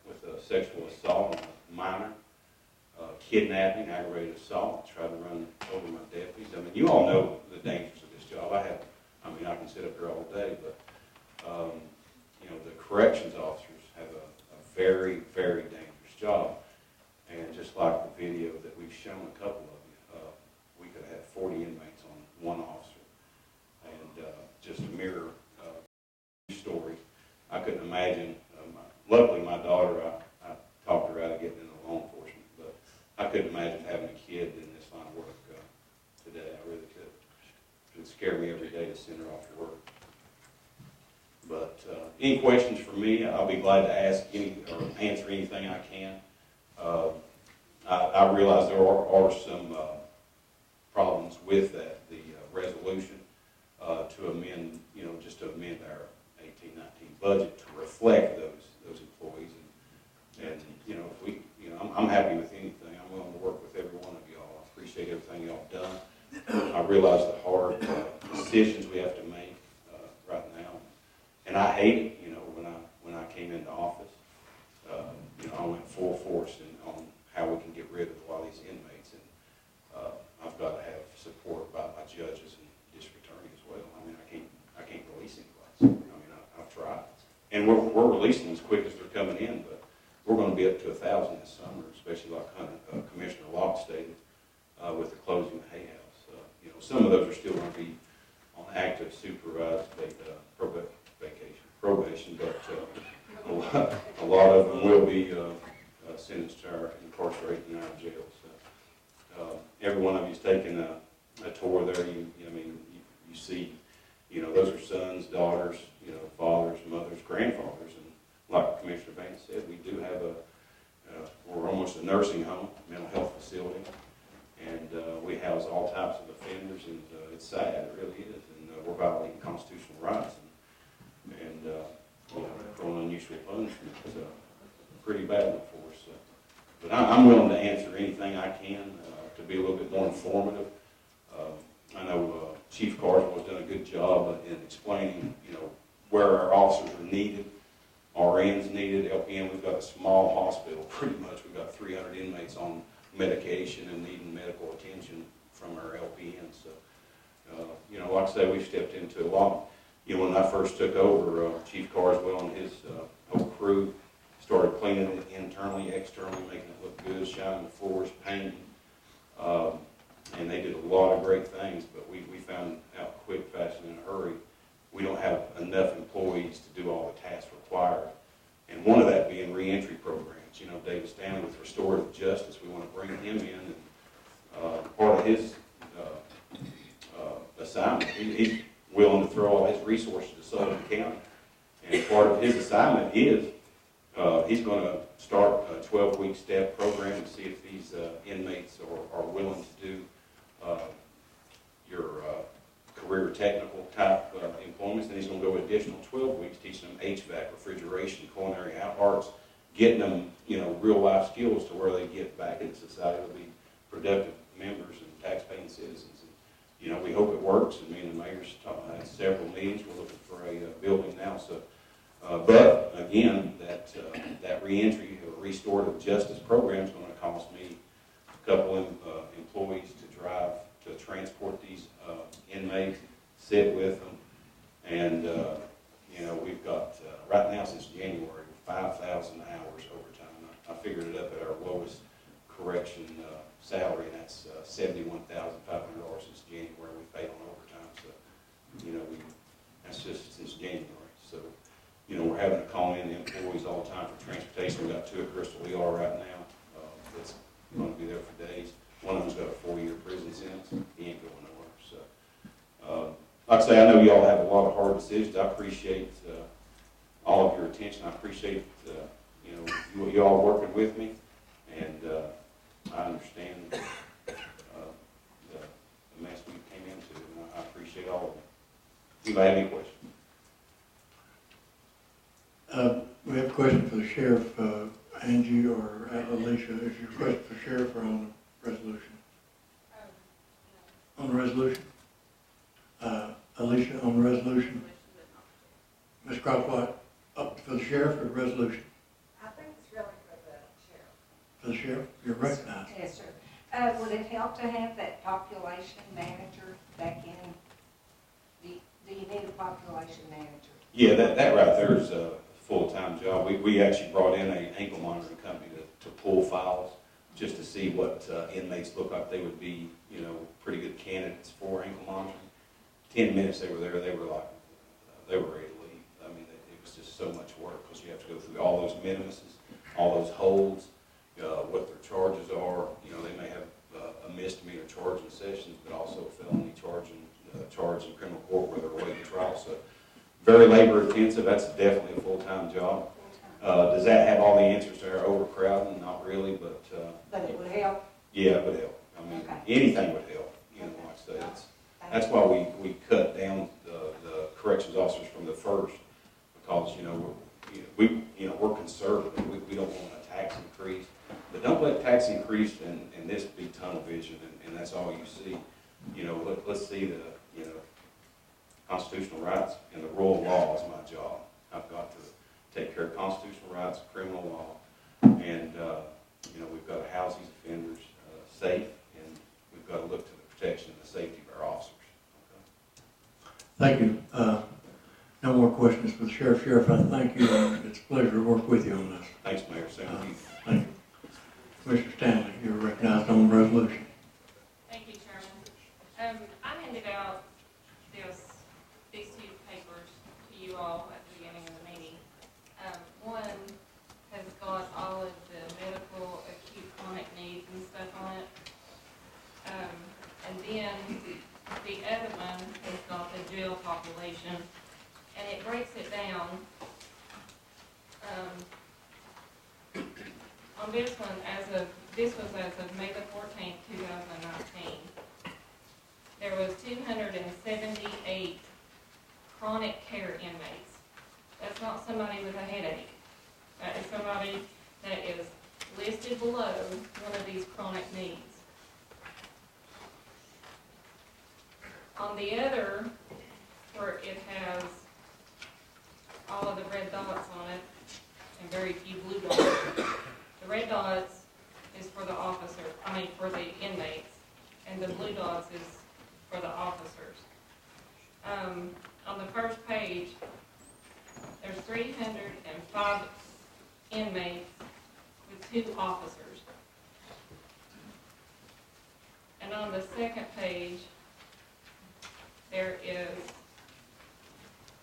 with a sexual assault on a minor, kidnapping, aggravated assault, tried to run over my deputies. I mean, you all know the dangers of this job. I can sit up here all day, but you know, the corrections officers have a very, very dangerous job. And just like the video that we've shown a couple of you, we could have had 40 inmates on one officer. And just a mirror story. I couldn't imagine. Luckily, my daughter, I talked her out of getting into law enforcement, but I couldn't imagine having a kid in this line of work today. I really could. It would scare me every day to send her off to work. But any questions for me, I'll be glad to ask or answer anything I can. I realize there are some problems with that, the resolution to amend, you know, just to amend our 18-19 budget to reflect those employees. And you know, if we, you know, I'm happy with anything. I'm willing to work with every one of y'all. I appreciate everything y'all done. I realize the hard decisions we have to make right now, and I hate it. You know, when I came into office, you know, I went full force on how we can get rid of a lot of these inmates, and I've got to have support by my judges and district attorney as well. I mean, I can't release anybody. I mean, I've tried, and we're releasing as quick as they're coming in, but we're going to be up to 1,000 this summer, especially like Commissioner Locke stated with the closing of Hay House. You know, some of those are still going to be on active supervised probation, but a lot of them will be sentenced to our incarcerated in our jails. Every one of you's taken a tour there. You see, you know, those are sons, daughters, you know, fathers, mothers, grandfathers, and like Commissioner Vance said, we do have we're almost a nursing home, mental health facility, and we house all types of offenders, and it's sad, it really is, and we're violating constitutional rights, and you know, throwing unusual punishment is a pretty bad one for us. But I'm willing to answer anything I can to be a little bit more informative. I know Chief Carswell has done a good job in explaining, you know, where our officers are needed. RNs needed, LPN, we've got a small hospital, pretty much. We've got 300 inmates on medication and needing medical attention from our LPNs. So, you know, like I say, we've stepped into a lot. You know, when I first took over, Chief Carswell and his whole crew started cleaning it internally, externally, making it look good, shining the floors, painting. And they did a lot of great things, but we found out quick, fast, and in a hurry, we don't have enough employees to do all the tasks required. And one of that being reentry programs. You know, David Stanley with restorative justice, we want to bring assignment. He's willing to throw all his resources to Sullivan County. And part of his assignment is, he's gonna start a 12-week step program and see if these inmates are willing to do your career technical type employments. Then he's gonna go an additional 12 weeks teaching them HVAC, refrigeration, culinary arts, getting them, real life skills to where they get back into society to be productive members and tax-paying citizens. And, we hope it works, and me and the mayor's had several meetings. We're looking for a building now. So, but again, that reentry or restorative justice program is going to cost me a couple of employees to drive to transport these inmates, sit with them, and we've got right now since January 5,000 hours overtime. I figured it up at our lowest correction salary, and that's $71,500 since January we paid on overtime. So, that's just since January. So, we're having to call in the employees all the time for transportation. We've got 2 at Crystal ER right now. That's going to be there for days. One of them's got a 4-year prison sentence. He ain't going nowhere. So, like I say, I know you all have a lot of hard decisions. I appreciate all of your attention. I appreciate you all working with me, and I understand the mess we came into, and I appreciate all of it. Do you have any questions? We have a question for the sheriff, Angie or Alicia. Is your question for sheriff or on the resolution? On the resolution? Alicia, on the resolution? Ms. Crosswhite, up for the sheriff or the resolution? I think it's really for the sheriff. For the sheriff? You're recognized. Yes, sir. Would it help to have that population manager back in? Do you need a population manager? Yeah, that right there is a full-time job. We actually brought in an ankle monitoring company to pull files just to see what inmates look like they would be, pretty good candidates for ankle monitoring. 10 minutes they were there, they were ready to leave. I mean, it was just so much work because you have to go through all those minimuses, all those holds, what their charges are. They may have a misdemeanor charge in sessions, but also a felony charge in criminal court where they're awaiting trial. So very labor intensive. That's definitely a full-time job. Does that have all the answers to our overcrowding? Not really, but it would help. Yeah, it would help. I mean, anything would help. Like I say, that's why we cut down the corrections officers from the first, because we're conservative. We don't want a tax increase, but don't let tax increase and this be tunnel vision, and that's all you see. Let's see the constitutional rights and the rule of law is my job. I've got to take care of constitutional rights, criminal law, and we've got to house these offenders safe, and we've got to look to the protection and the safety of our officers. Thank you. No more questions for the sheriff. Sheriff, I thank you. It's a pleasure to work with you on this. Thanks, Mayor. Same to you. Thank you. Commissioner Stanley, you're recognized on the resolution. Thank you, Chairman. I handed out these 2 papers to you all at the beginning of the meeting. One has got all of the medical, acute, chronic needs and stuff on it. And then the other one has got the jail population, and it breaks it down. On this one, this was as of May the 14th, 2019. There was 278 chronic care inmates. That's not somebody with a headache. That is somebody that is listed below one of these chronic needs. On the other, where it has all of the red dots on it and very few blue dots, the red dots is for the for the inmates, and the blue dots is for the officers. On the first page, there's 305 inmates with 2 officers. And on the second page, there is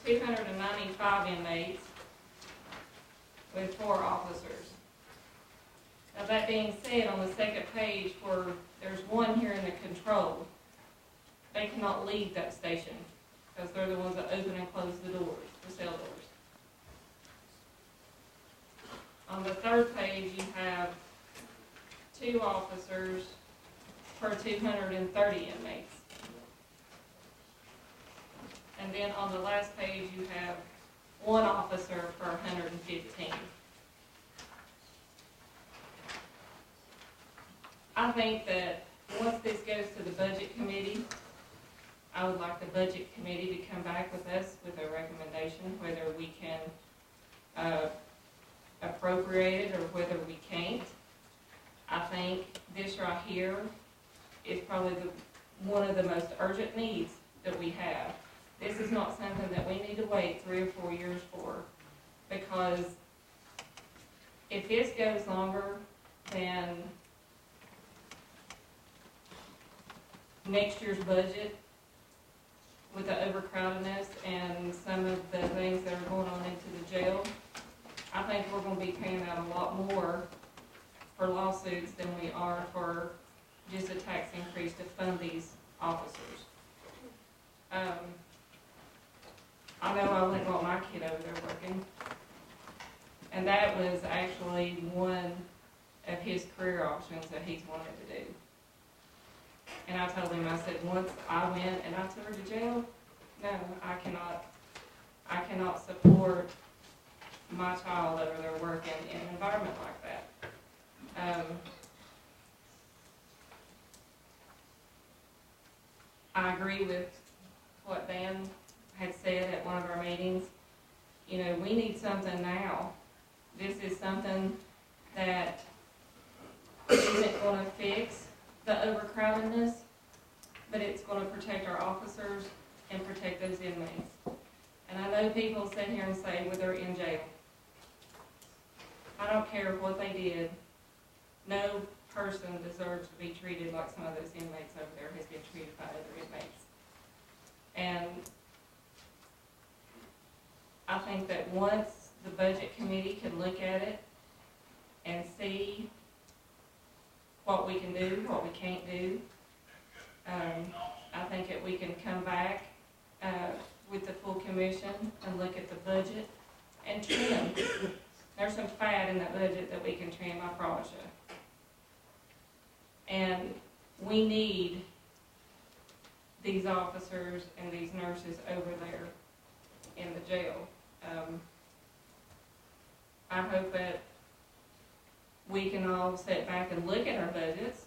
295 inmates with 4 officers. Now that being said, on the second page where there's 1 here in the control, they cannot leave that station, because they're the ones that open and close the doors, the cell doors. On the third page, you have 2 officers per 230 inmates. And then on the last page, you have 1 officer per 115. I think that once this goes to the budget committee, I would like the budget committee to come back with us with a recommendation, whether we can appropriate it or whether we can't. I think this right here is probably one of the most urgent needs that we have. This is not something that we need to wait 3 or 4 years for, because if this goes longer than next year's budget, with the overcrowdedness and some of the things that are going on into the jail, I think we're going to be paying out a lot more for lawsuits than we are for just a tax increase to fund these officers. I know I wouldn't want my kid over there working, and that was actually one of his career options that he's wanted to do. And I told him, I said, once I went and I took her to jail, no, I cannot support my child over there working in an environment like that. I agree with what Dan had said at one of our meetings. You know, we need something now. This is something that isn't going to fix the overcrowdedness, but it's going to protect our officers and protect those inmates. And I know people sit here and say, well, they're in jail. I don't care what they did. No person deserves to be treated like some of those inmates over there has been treated by other inmates. And I think that once the budget committee can look at it and see what we can do, what we can't do, I think that we can come back with the full commission and look at the budget and trim. There's some fat in that budget that we can trim, I promise you. And we need these officers and these nurses over there in the jail. I hope that we can all sit back and look at our budgets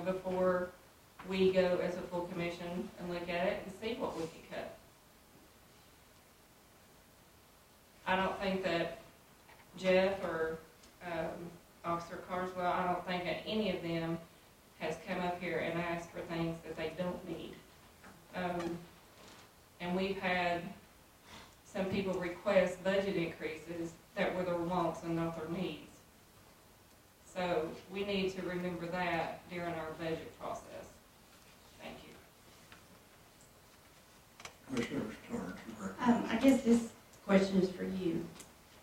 before we go as a full commission and look at it and see what we can cut. I don't think that Jeff or Officer Carswell, I don't think that any of them has come up here and asked for things that they don't need. And we've had some people request budget increases that were their wants and not their needs. So we need to remember that during our budget process. Thank you. Commissioner Starnes. I guess this question is for you.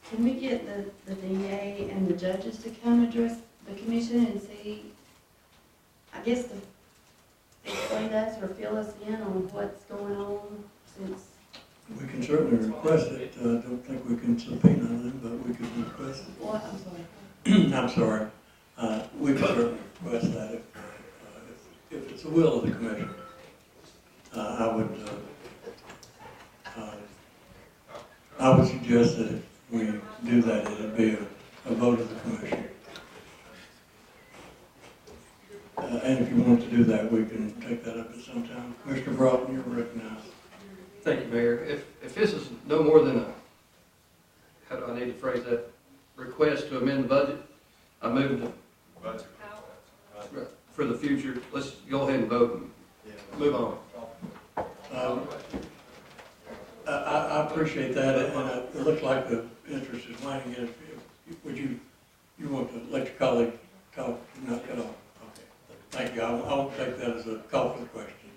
Can we get the DA and the judges to come address the commission and see, I guess, to explain to us or fill us in on what's going on since? We can certainly request it. I don't think we can subpoena them, but we could request it. What? I'm sorry. I'm sorry. We can certainly request that if it's the will of the commission. I would suggest that if we do that, it'd be a vote of the commission. And if you want to do that, we can take that up at some time. Commissioner Broughton, you're recognized. Thank you, Mayor. If this is no more than how do I need to phrase that, request to amend the budget, I move to, for the future, let's go ahead and vote and move on. I appreciate that, and it looks like the interest is waning. Would you want to let your colleague talk, not cut off? Okay, thank you. I won't take that as a call for the question.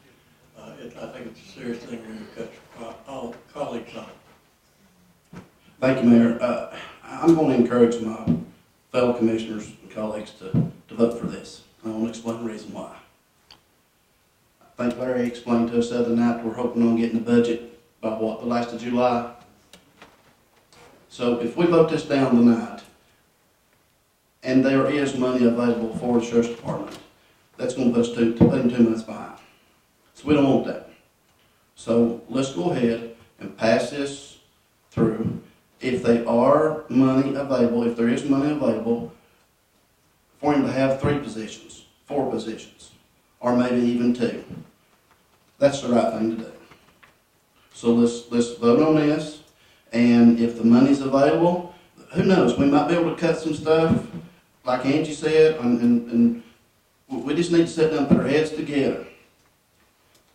I think it's a serious thing when you cut your colleagues on. Thank you, Mayor. I'm going to encourage my fellow commissioners and colleagues to vote for this. I want to explain the reason why. I think Larry explained to us the other night, we're hoping on getting the budget by what, the last of July? So if we vote this down tonight, and there is money available for the sheriff's department, that's gonna put us two months behind. So we don't want that. So let's go ahead and pass this through. If there are money available, if there is money available, for him to have 3 positions, 4 positions, or maybe even 2, that's the right thing to do. So let's vote on this, and if the money's available, who knows, we might be able to cut some stuff, like Angie said, and we just need to sit down and put our heads together.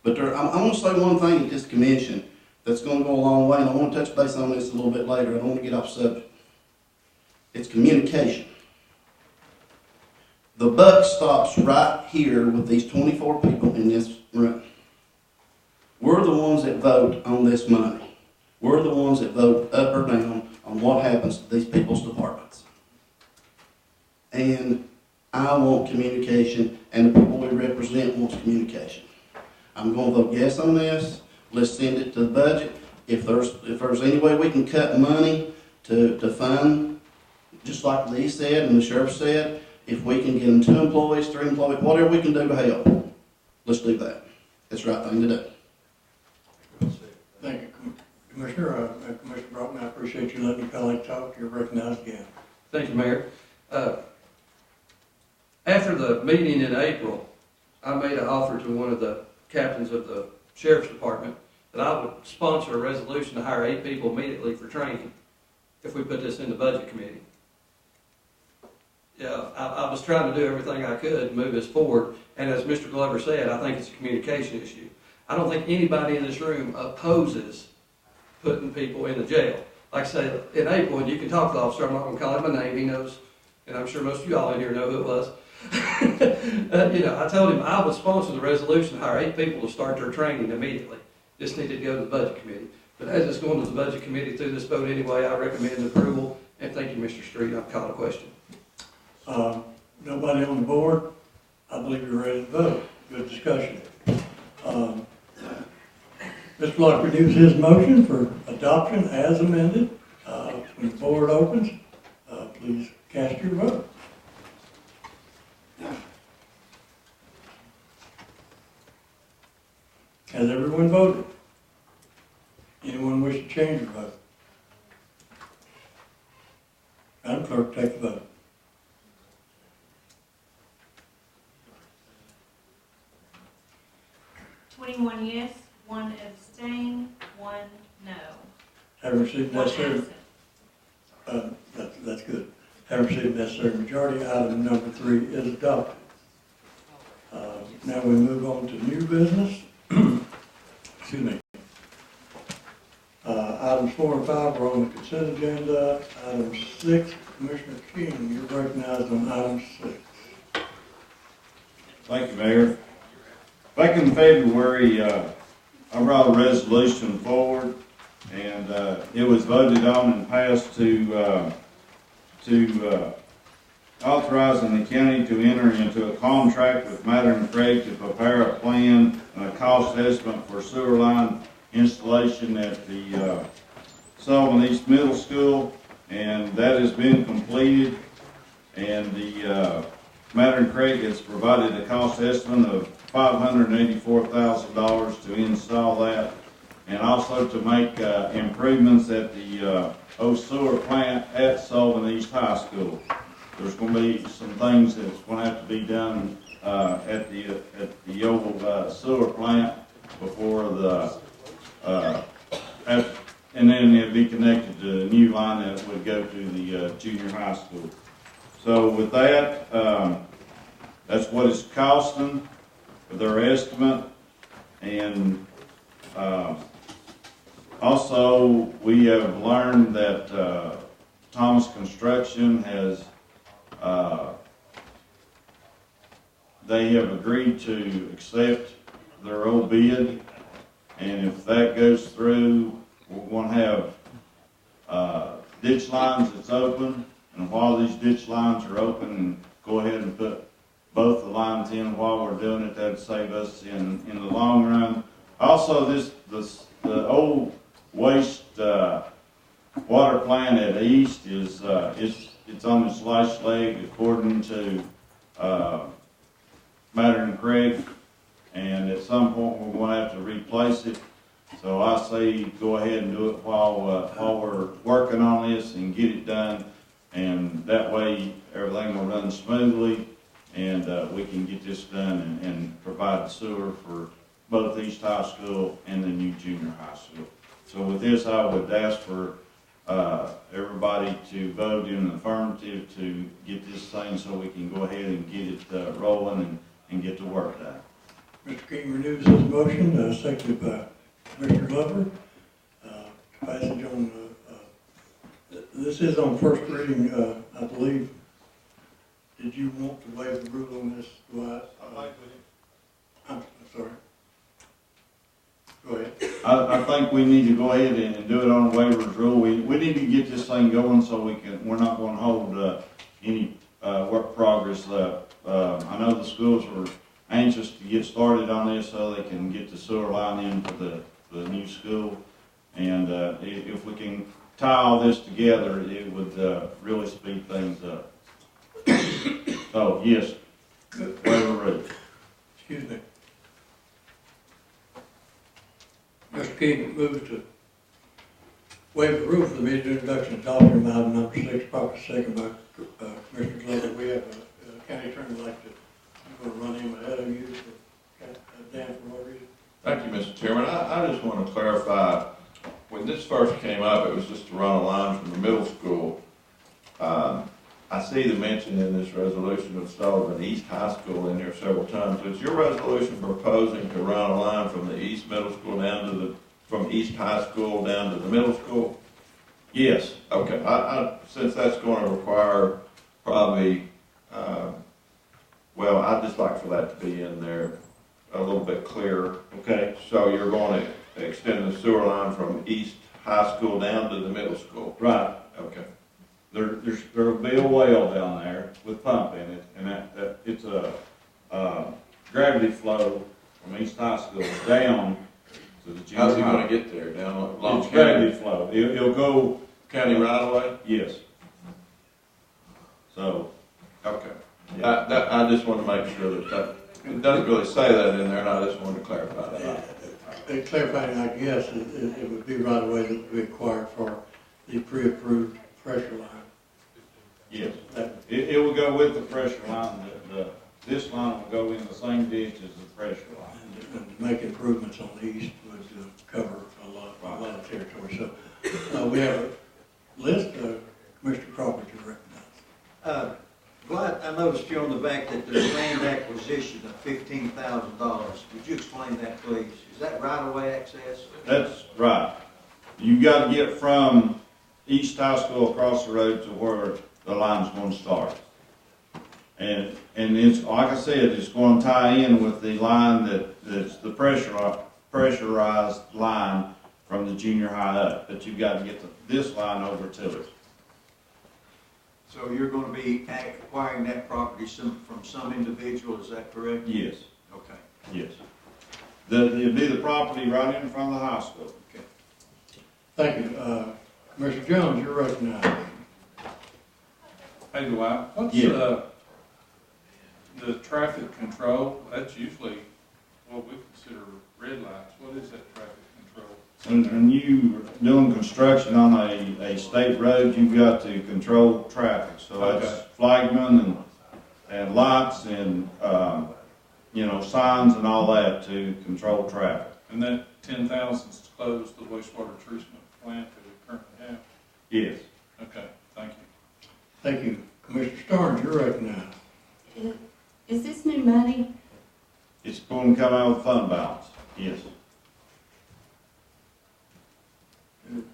But I want to say one thing at this commission that's going to go a long way, and I want to touch base on this a little bit later. I don't want to get off subject. It's communication. The buck stops right here with these 24 people in this room. We're the ones that vote on this money. We're the ones that vote up or down on what happens to these people's departments. And I want communication, and the people we represent wants communication. I'm going to vote yes on this. Let's send it to the budget. If there's any way we can cut money to fund, just like Lee said and the sheriff said, if we can get them 2 employees, 3 employees, whatever we can do to help, let's do that. It's the right thing to do. Thank you, Commissioner. Commissioner Broughton, I appreciate you letting your colleague talk. You're recognized again. Thank you, Mayor. After the meeting in April, I made an offer to one of the captains of the sheriff's department that I would sponsor a resolution to hire 8 people immediately for training if we put this in the budget committee. Yeah, I was trying to do everything I could to move this forward, and as Mr. Glover said, I think it's a communication issue. I don't think anybody in this room opposes putting people in the jail. Like I said, in April, and you can talk to the officer, I'm not going to call him a name, he knows, and I'm sure most of you all in here know who it was. I told him I would sponsor the resolution to hire 8 people to start their training immediately. This needed to go to the budget committee. But as it's going to the budget committee through this vote anyway, I recommend approval. And thank you, Mr. Street. I've called a question. Nobody on the board? I believe you're ready to vote. Good discussion. Mr. Locke renews his motion for adoption as amended. When the board opens, please cast your vote. Has everyone voted? Anyone wish to change their vote? Madam Clerk, take the vote. $21 yes, 1 abstain, 1 no. Have received necessary. That's good. Have received necessary majority. Item number 3 is adopted. Now we move on to new business. Excuse me. Items 4 and 5 are on the consent agenda. Item 6, Commissioner King, you're recognized on item 6. Thank you, Mayor. Back in February, I brought a resolution forward, and it was voted on and passed to authorizing the county to enter into a contract with Matter and Craig to prepare a plan and a cost estimate for sewer line installation at the Sullivan East Middle School, and that has been completed. And the Matter and Craig has provided a cost estimate of $584,000 to install that, and also to make improvements at the old sewer plant at Sullivan East High School. There's going to be some things that's going to have to be done at the old sewer plant before the and then it'll be connected to a new line that would go to the junior high school. So with that, that's what it's costing for their estimate. And also, we have learned that Thomas Construction has they have agreed to accept their old bid, and if that goes through, we're going to have ditch lines that's open, and while these ditch lines are open, go ahead and put both the lines in while we're doing it. That'd save us in the long run. Also, the old waste water plant at East is it's on its last leg according to Matter and Craig, and at some point we're going to have to replace it. So I say go ahead and do it while we're working on this and get it done, and that way everything will run smoothly, and we can get this done and provide the sewer for both East High School and the new junior high school. So with this, I would ask for everybody to vote in the affirmative to get this thing so we can go ahead and get it rolling and get the work done. Mr. King renews his motion, seconded by Mr. Glover. Passage on, this is on first reading, I believe. Did you want to waive the rule on this, Dwight? I'm sorry. Go ahead. I think we need to go ahead and do it on waivers rule. We need to get this thing going so we're not going to hold any work progress left. I know the schools are anxious to get started on this so they can get the sewer line into the new school. And if we can tie all this together, it would really speed things up. So, yes, waiver rule. Excuse me. Mr. King moves to waive the rule for the immediate introduction of adoption of item number 6, properly second by Commissioner Glover. We have a county attorney like to, I'm going to run him ahead of you. Dan, for what reason? Thank you, Mr. Chairman. I just want to clarify, when this first came up, it was just to run a line from the middle school. I see the mention in this resolution of Sullivan East High School in there several times. Is your resolution proposing to run a line from the East Middle School down to from East High School down to the middle school? Yes. Okay. Since that's going to require probably, well, I'd just like for that to be in there a little bit clearer. Okay. So you're going to extend the sewer line from East High School down to the middle school? Right. Okay. There'll be a well down there with pump in it, and that it's a gravity flow from East High School down to the junior high. How's he going to get there? Down along It's gravity flow. It'll go county right away? Yes. So. Okay. Yeah. I just want to make sure that it doesn't really say that in there, and I just wanted to clarify that. Clarifying, I guess, it would be right away that would be required for the pre-approved pressure line. Yes. It will go with the pressure line. This line will go in the same ditch as the pressure line. And to make improvements on the east would cover a lot of territory. So we have a list. Commissioner Crawford, you recognize. Dwight, I noticed here on the back that there's land acquisition of $15,000. Would you explain that, please? Is that right-of-way access? That's right. You got to get from East High School across the road to where the line's going to start. And it's, like I said, it's going to tie in with the line that's the pressurized line from the junior high up. But you've got to get this line over to it. So you're going to be acquiring that property from some individual, is that correct? Yes. Okay. Yes. It'll be the property right in front of the high school. Okay. Thank you. Commissioner Jones, you're recognized. Hey, Dwight, what's the traffic control? That's usually what we consider red lights. What is that traffic control? When you're doing construction on a state road, you've got to control traffic. So that's flagmen and lights and signs and all that to control traffic. And that 10,000 is close to the wastewater treatment plant that we currently have? Yes. Okay, thank you. Thank you. Commissioner Starnes, you're recognized. Is this new money? It's going to come out of the fund balance. Yes.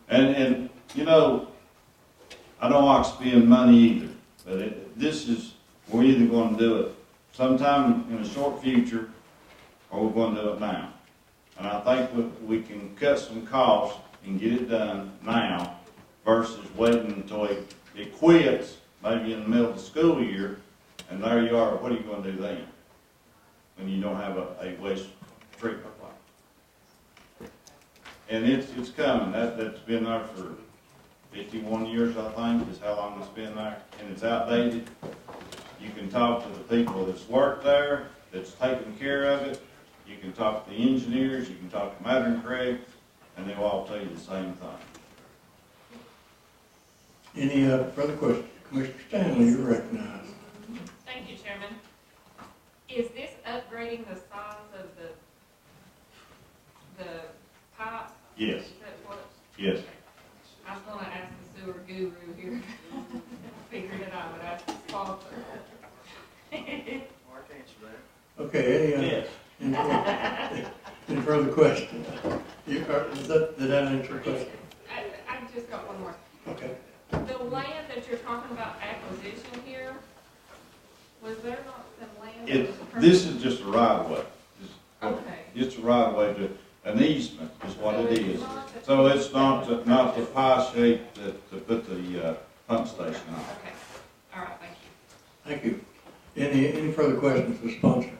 And I don't like to spend money either, but this is, we're either going to do it sometime in the short future or we're going to do it now. And I think we can cut some costs and get it done now versus waiting until it quits, maybe in the middle of the school year, And there you are, what are you gonna do then? When you don't have a waste treatment plant? And it's coming, that's been there for 51 years, I think, is how long it's been there, and it's outdated. You can talk to the people that's worked there, that's taken care of it. You can talk to the engineers, you can talk to Matter and Craig, and they'll all tell you the same thing. Any further questions? Commissioner Stanley, you're recognized. Thank you, Chairman. Is this upgrading the size of the pipe? Yes. Is that what? Yes. I was gonna ask the sewer guru here. Figured it out, but ask the sponsor. Mark, answer that. Okay, any further questions? Did that answer your question? I just got one more. Okay. The land that you're talking about acquisition here, was there not some land? that was This is just a right of way. Okay. It's a right of way to, an easement is what it is. So it's not the pie shape to put the pump station on. Okay, all right, thank you. Thank you. Any further questions for the sponsor?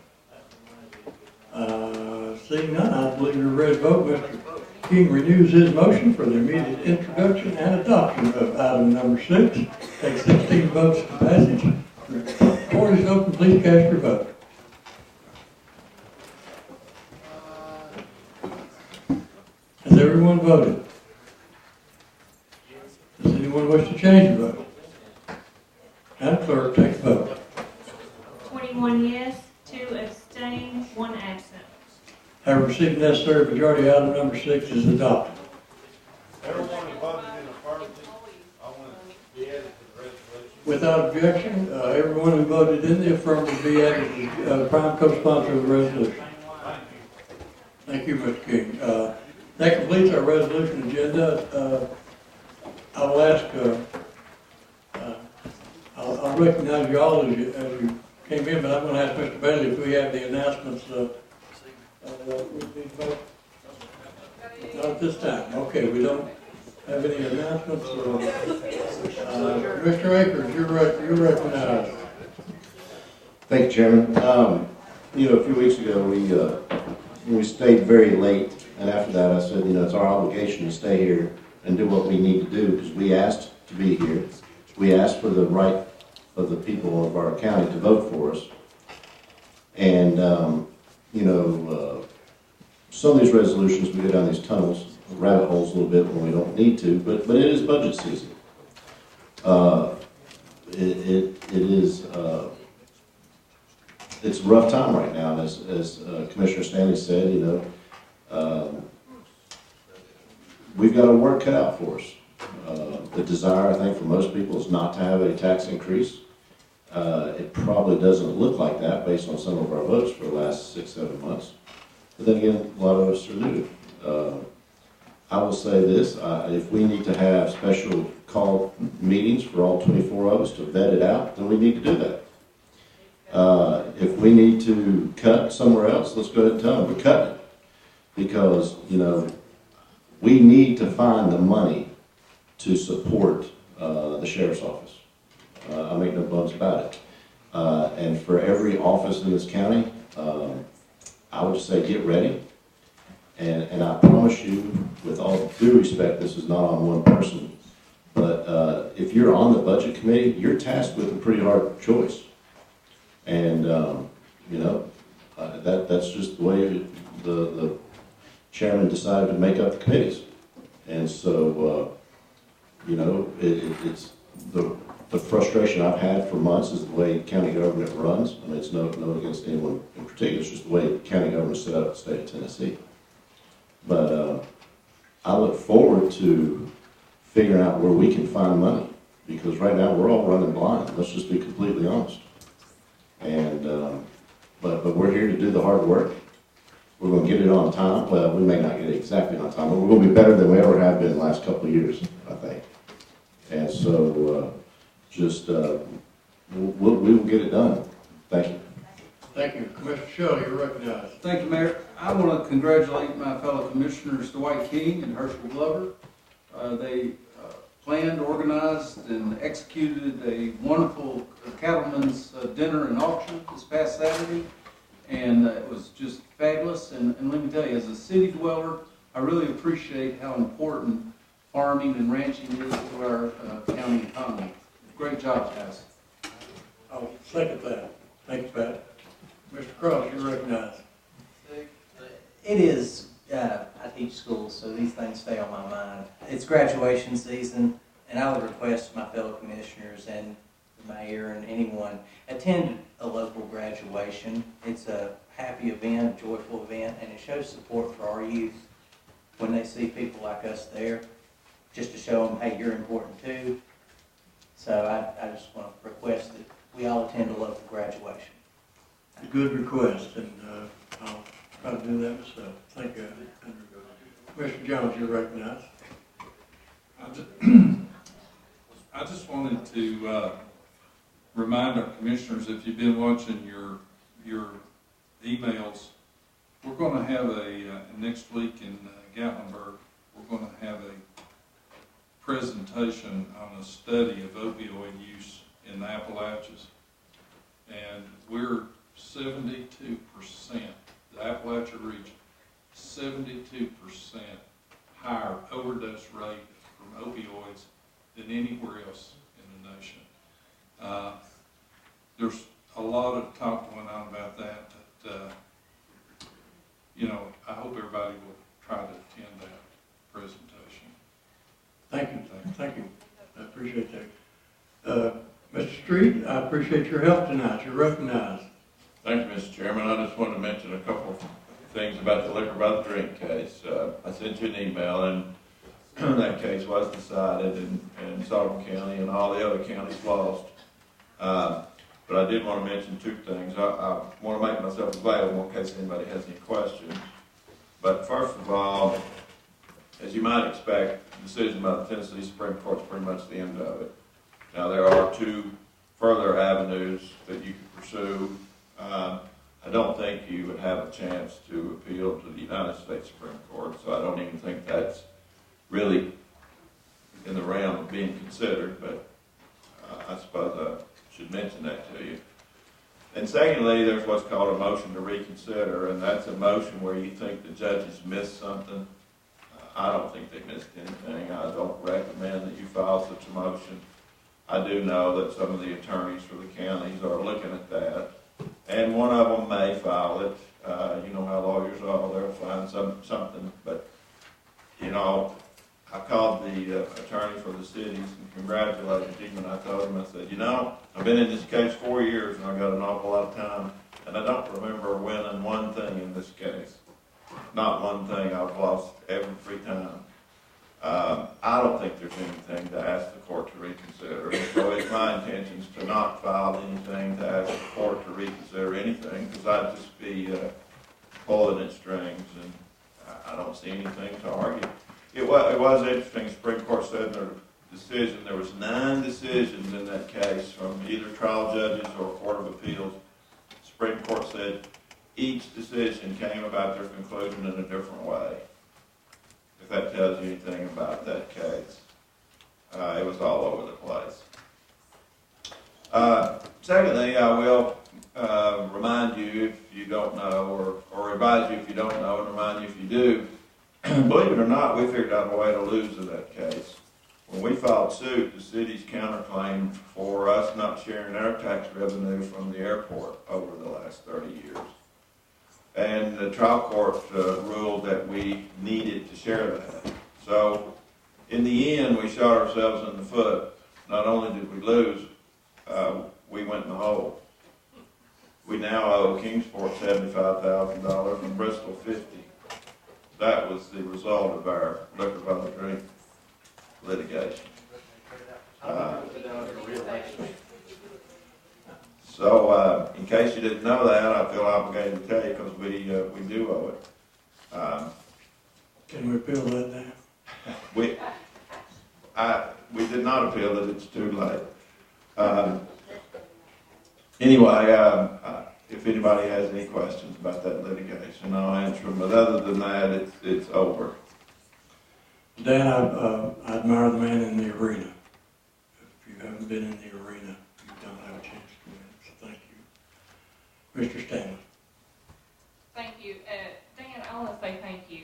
Seeing none, I believe you're ready to vote. Mr. King renews his motion for the immediate introduction and adoption of item number 6. Takes 16 votes to passage. The floor is open. Please cast your vote. Has everyone voted? Does anyone wish to change your vote? Madam Clerk, take the vote. 21 yes, 2 abstain, 1 absent. Having received the necessary majority, item number 6 is adopted. Everyone who voted in affirmative, I want to be added to the resolution. Without objection, everyone who voted in the affirmative be added as prime co-sponsor of the resolution. Thank you, Mr. King. That completes our resolution agenda. I will ask, I'll recognize you all as you came in, but I'm going to ask Mr. Bailey if we have the announcements. Not at this time. Okay, we don't have any announcements. Mr. Akers, you're recognized. Thank you, Chairman. A few weeks ago, we stayed very late, and after that I said, it's our obligation to stay here and do what we need to do, because we asked to be here. We asked for the right of the people of our county to vote for us. And, some of these resolutions, we go down these tunnels, rabbit holes a little bit when we don't need to, but it is budget season. It's a rough time right now, as Commissioner Stanley said, we've got our work cut out for us. The desire, I think, for most people is not to have a tax increase. It probably doesn't look like that based on some of our votes for the last 6-7 months. But then again, a lot of us are new. I will say this, if we need to have special call meetings for all 24 of us to vet it out, then we need to do that. If we need to cut somewhere else, let's go ahead and tell them we're cutting it. Because, we need to find the money to support the sheriff's office. I make no bones about it. And for every office in this county, I would say get ready. And I promise you, with all due respect, this is not on one person, but if you're on the budget committee, you're tasked with a pretty hard choice. And, that's just the way the chairman decided to make up the committees. And so, it's the frustration I've had for months is the way county government runs. I mean, it's no against anyone in particular, it's just the way county government is set up in the state of Tennessee. But I look forward to figuring out where we can find money, because right now we're all running blind. Let's just be completely honest. And but we're here to do the hard work. We're going to get it on time. Well, we may not get it exactly on time, but we're going to be better than we ever have been in the last couple of years, I think. And so we will get it done. Thank you. Thank you. Commissioner Shelley, you're recognized. Thank you, Mayor. I want to congratulate my fellow commissioners Dwight King and Herschel Glover. They planned, organized, and executed a wonderful cattlemen's dinner and auction this past Saturday, and it was just fabulous. And let me tell you, as a city dweller, I really appreciate how important farming and ranching is to our county economy. Great job, guys. I'll second that. Thanks, Pat. Mr. Cross, you're recognized. It is, I teach schools, so these things stay on my mind. It's graduation season, and I would request my fellow commissioners and the mayor and anyone attend a local graduation. It's a happy event, a joyful event, and it shows support for our youth when they see people like us there, just to show them, hey, you're important too. So I just want to request that we all attend a local graduation. A good request, and I'll try to do that myself. Thank you. Mr. Jones, you're recognized. I just wanted to remind our commissioners, if you've been watching your emails, we're going to have next week in Gatlinburg, we're going to have a presentation on a study of opioid use in the Appalachians. And we're 72%, the Appalachia region, 72% higher overdose rate from opioids than anywhere else in the nation. There's a lot of talk going on about that, I hope everybody will try to attend that presentation. Thank you. Thank you. I appreciate that. Mr. Street, I appreciate your help tonight. You're recognized. Thank you, Mr. Chairman. I just wanted to mention a couple of things about the liquor by the drink case. I sent you an email, and that case was decided, and Sullivan County and all the other counties lost. But I did want to mention two things. I want to make myself available in case anybody has any questions. But first of all, as you might expect, the decision by the Tennessee Supreme Court is pretty much the end of it. Now, there are two further avenues that you could pursue. I don't think you would have a chance to appeal to the United States Supreme Court, so I don't even think that's really in the realm of being considered, but I suppose I should mention that to you. And secondly, there's what's called a motion to reconsider, and that's a motion where you think the judges missed something. I don't think they missed anything. I don't recommend that you file such a motion. I do know that some of the attorneys for the counties are looking at that, and one of them may file it. You know how lawyers are, they'll find something, but, I called the attorney for the cities and congratulated him, and I told him, I said, I've been in this case 4 years, and I've got an awful lot of time, and I don't remember winning one thing in this case. Not one thing. I've lost every time. I don't think there's anything to ask the court to reconsider. So it's my intentions to not file anything to ask the court to reconsider anything, because I'd just be pulling at strings, and I don't see anything to argue. It was interesting. The Supreme Court said in their decision there was 9 decisions in that case from either trial judges or Court of Appeals. The Supreme Court said each decision came about their conclusion in a different way. If that tells you anything about that case. It was all over the place. Secondly, I will remind you if you don't know, or advise you if you don't know, and remind you if you do. Believe it or not, we figured out a way to lose in that case. When we filed suit, the city's counterclaimed for us not sharing our tax revenue from the airport over the last 30 years. And the trial court ruled that we needed to share that. So, in the end, we shot ourselves in the foot. Not only did we lose, we went in the hole. We now owe Kingsport $75,000 and Bristol $50,000. That was the result of our liquor by the drink litigation. So, in case you didn't know that, I feel obligated to tell you because we do owe it. Can we appeal that now? We did not appeal it. It's too late. Anyway, if anybody has any questions about that litigation, I'll answer them. But other than that, it's over. Dan, I admire the man in the arena. If you haven't been in the arena, you don't have a chance to win, so thank you. Mr. Stanley. Thank you. Dan, I want to say thank you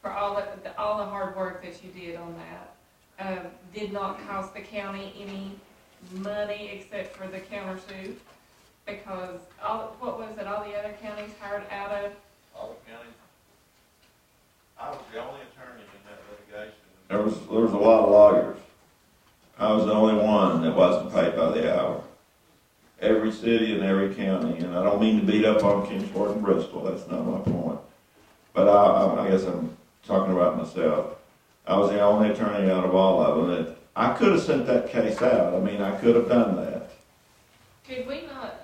for all the hard work that you did on that. Did not cost the county any money except for the countersuit, because all the other counties hired out of? All the counties. I was the only attorney in that litigation. There was a lot of lawyers. I was the only one that wasn't paid by the hour. Every city and every county, and I don't mean to beat up on Kingsport and Bristol, that's not my point. But I guess I'm talking about myself. I was the only attorney out of all of them. I could have sent that case out. I mean, I could have done that. Could we not?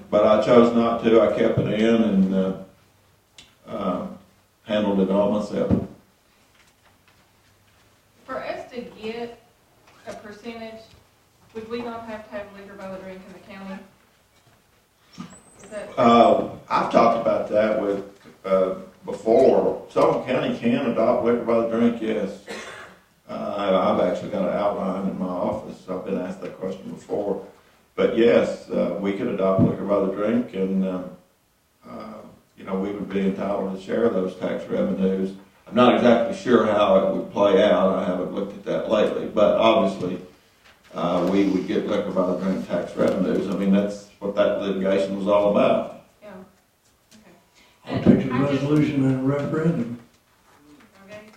But I chose not to. I kept it in and handled it all myself. For us to get a percentage, would we not have to have liquor by the drink in the county? Is that? I've talked about that with before. Sullivan County can adopt liquor by the drink, yes. I've actually got an outline in my office. I've been asked that question before. But yes, we could adopt liquor by the drink, and we would be entitled to share those tax revenues. I'm not exactly sure how it would play out. I haven't looked at that lately, but obviously we would get liquor by the drink tax revenues. I mean, that's what that litigation was all about. Yeah. I'll take the resolution and a referendum. Okay.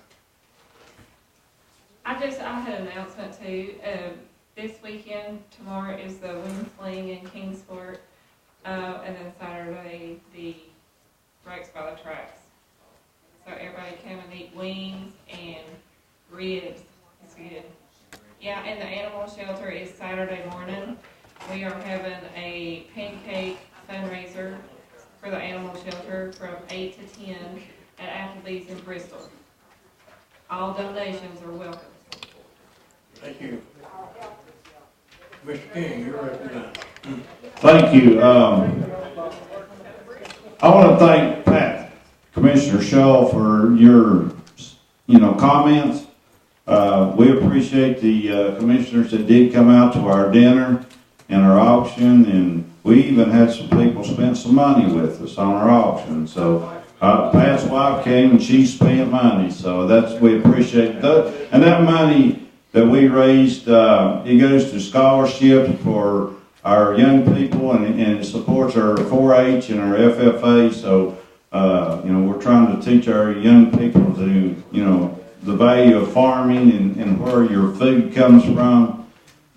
I had an announcement too. This weekend, tomorrow is the wing fling in Kingsport, and then Saturday the Rex by the Tracks. So everybody come and eat wings and ribs. It's good. Yeah, and the animal shelter is Saturday morning. We are having a pancake fundraiser for the animal shelter from 8 to 10 at Applebee's in Bristol. All donations are welcome. Thank you. Mr. King, you're recognized. Thank you. I want to thank Pat, Commissioner Shaw, for your, comments. We appreciate the commissioners that did come out to our dinner and our auction, and we even had some people spend some money with us on our auction. So Pat's wife came and she spent money, so we appreciate that. And that money that we raised, it goes to scholarships for our young people, and it supports our 4-H and our FFA. So we're trying to teach our young people to the value of farming and where your food comes from.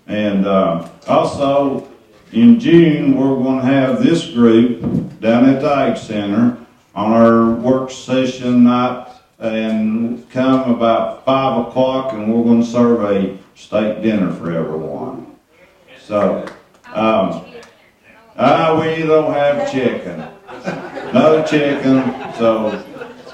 And also in June we're going to have this group down at the Ag Center on our work session night, and come about 5 o'clock, and we're going to serve a steak dinner for everyone. So we don't have chicken, no chicken. So,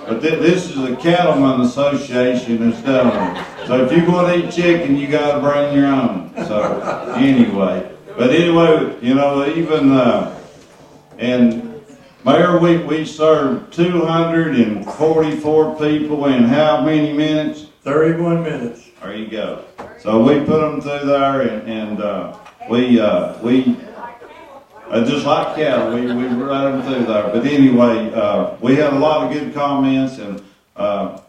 but this is a Cattlemen Association that's done it. So if you're going to eat chicken, you got to bring your own. So anyway, even and Mayor, we served 244 people in how many minutes? 31 minutes. There you go. So we put them through there, and we just like cattle, we run them through there. But anyway, we had a lot of good comments, and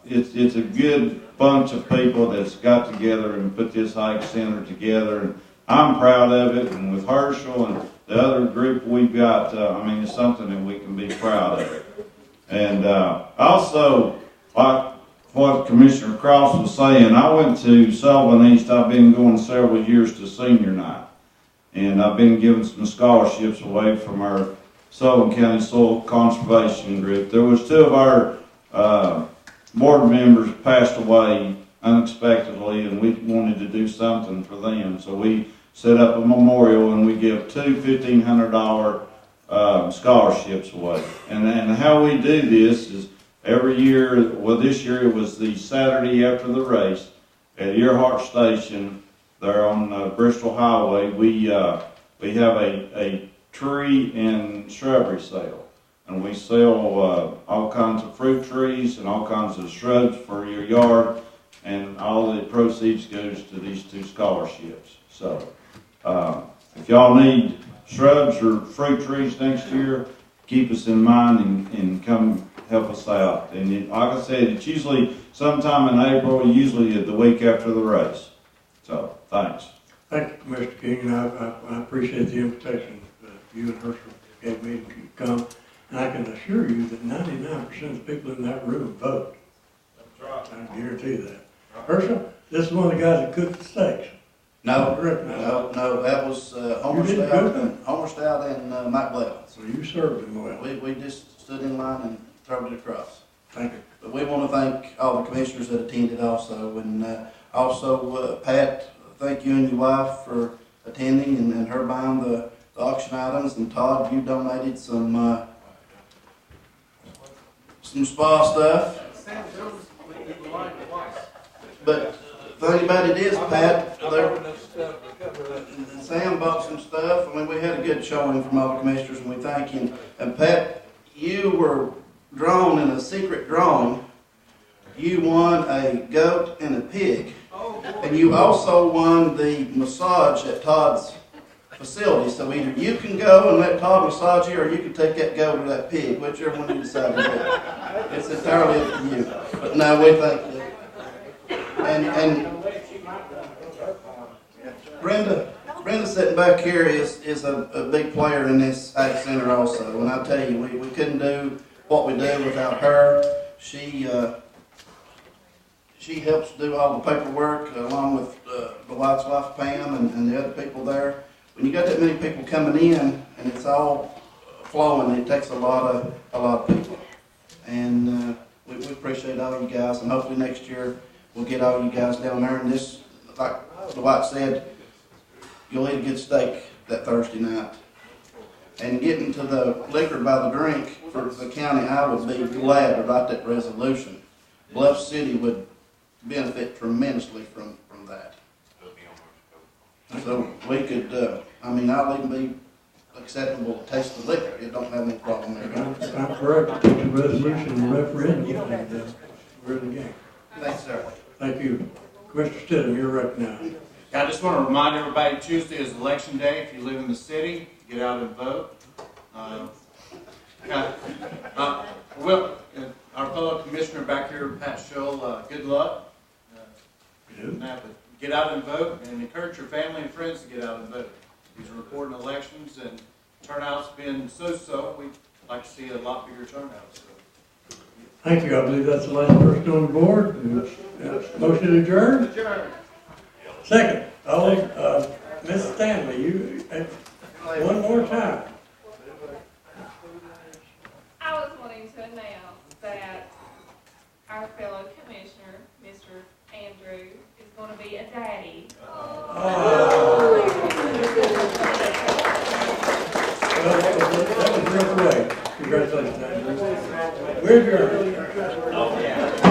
it's a good bunch of people that's got together and put this Ag Center together. And I'm proud of it, and with Herschel and the other group we've got, it's something that we can be proud of. And also, like what Commissioner Cross was saying, I went to Sullivan East. I've been going several years to senior night, and I've been giving some scholarships away from our Sullivan County Soil Conservation Group. There was 2 of our board members passed away unexpectedly, and we wanted to do something for them, so we set up a memorial, and we give 2 $1,500 scholarships away. And how we do this is every year, this year it was the Saturday after the race at Earhart Station there on Bristol Highway. We have a tree and shrubbery sale, and we sell all kinds of fruit trees and all kinds of shrubs for your yard. and all the proceeds goes to these 2 scholarships. So, if y'all need shrubs or fruit trees next year, keep us in mind and come help us out. And like I said, it's usually sometime in April, usually the week after the race. So, thanks. Thank you, Mr. King, and I appreciate the invitation that you and Herschel gave me to come. And I can assure you that 99% of the people in that room vote. That's right. I can guarantee that. Herschel, this is one of the guys that cooked the steaks. No, that was Homer Stout and Mike Blevins. So you served him well. We just stood in line and threw it across. Thank you. But we want to thank all the commissioners that attended also, and also Pat, thank you and your wife for attending and her buying the auction items, and Todd, you donated some spa stuff. But the thing about it is, Pat, Sam bought some stuff. I mean, we had a good showing from all the commissioners, and we thank you. And Pat, you were drawn in a secret drawing. You won a goat and a pig. And you also won the massage at Todd's facility. So either you can go and let Todd massage you, or you can take that goat or that pig, whichever one you decide to do. It's entirely up to you. But no, we thank you. And Brenda sitting back here is a big player in this Ag Center also. And I tell you, we couldn't do what we do without her. She helps do all the paperwork along with the White's wife Pam and the other people there. When you got that many people coming in and it's all flowing, it takes a lot of people. And we appreciate all you guys, and hopefully next year we'll get all you guys down there. And this, like the White said, you'll eat a good steak that Thursday night. And getting to the liquor by the drink for the county, I would be glad to write that resolution. Bluff City would benefit tremendously from that. So we could, I'll even be acceptable to taste the liquor. You don't have any problem there. I'm correct. Put the resolution and referendum and we're in the game. Thanks, sir. Thank you. Commissioner Stidham, you're recognized. I just want to remind everybody, Tuesday is election day. If you live in the city, get out and vote. Our fellow commissioner back here, Pat Shull, good luck. Get out and vote, and encourage your family and friends to get out and vote. These are important elections, and turnout's been so-so. We'd like to see a lot bigger turnout. So. Thank you. I believe that's the last person on the board. Motion adjourned? Second. Ms. Stanley, you, one more time. I was wanting to announce that our fellow commissioner, Mr. Andrew, is going to be a daddy. Well, that was real great. Congratulations, Andrew. We're adjourned.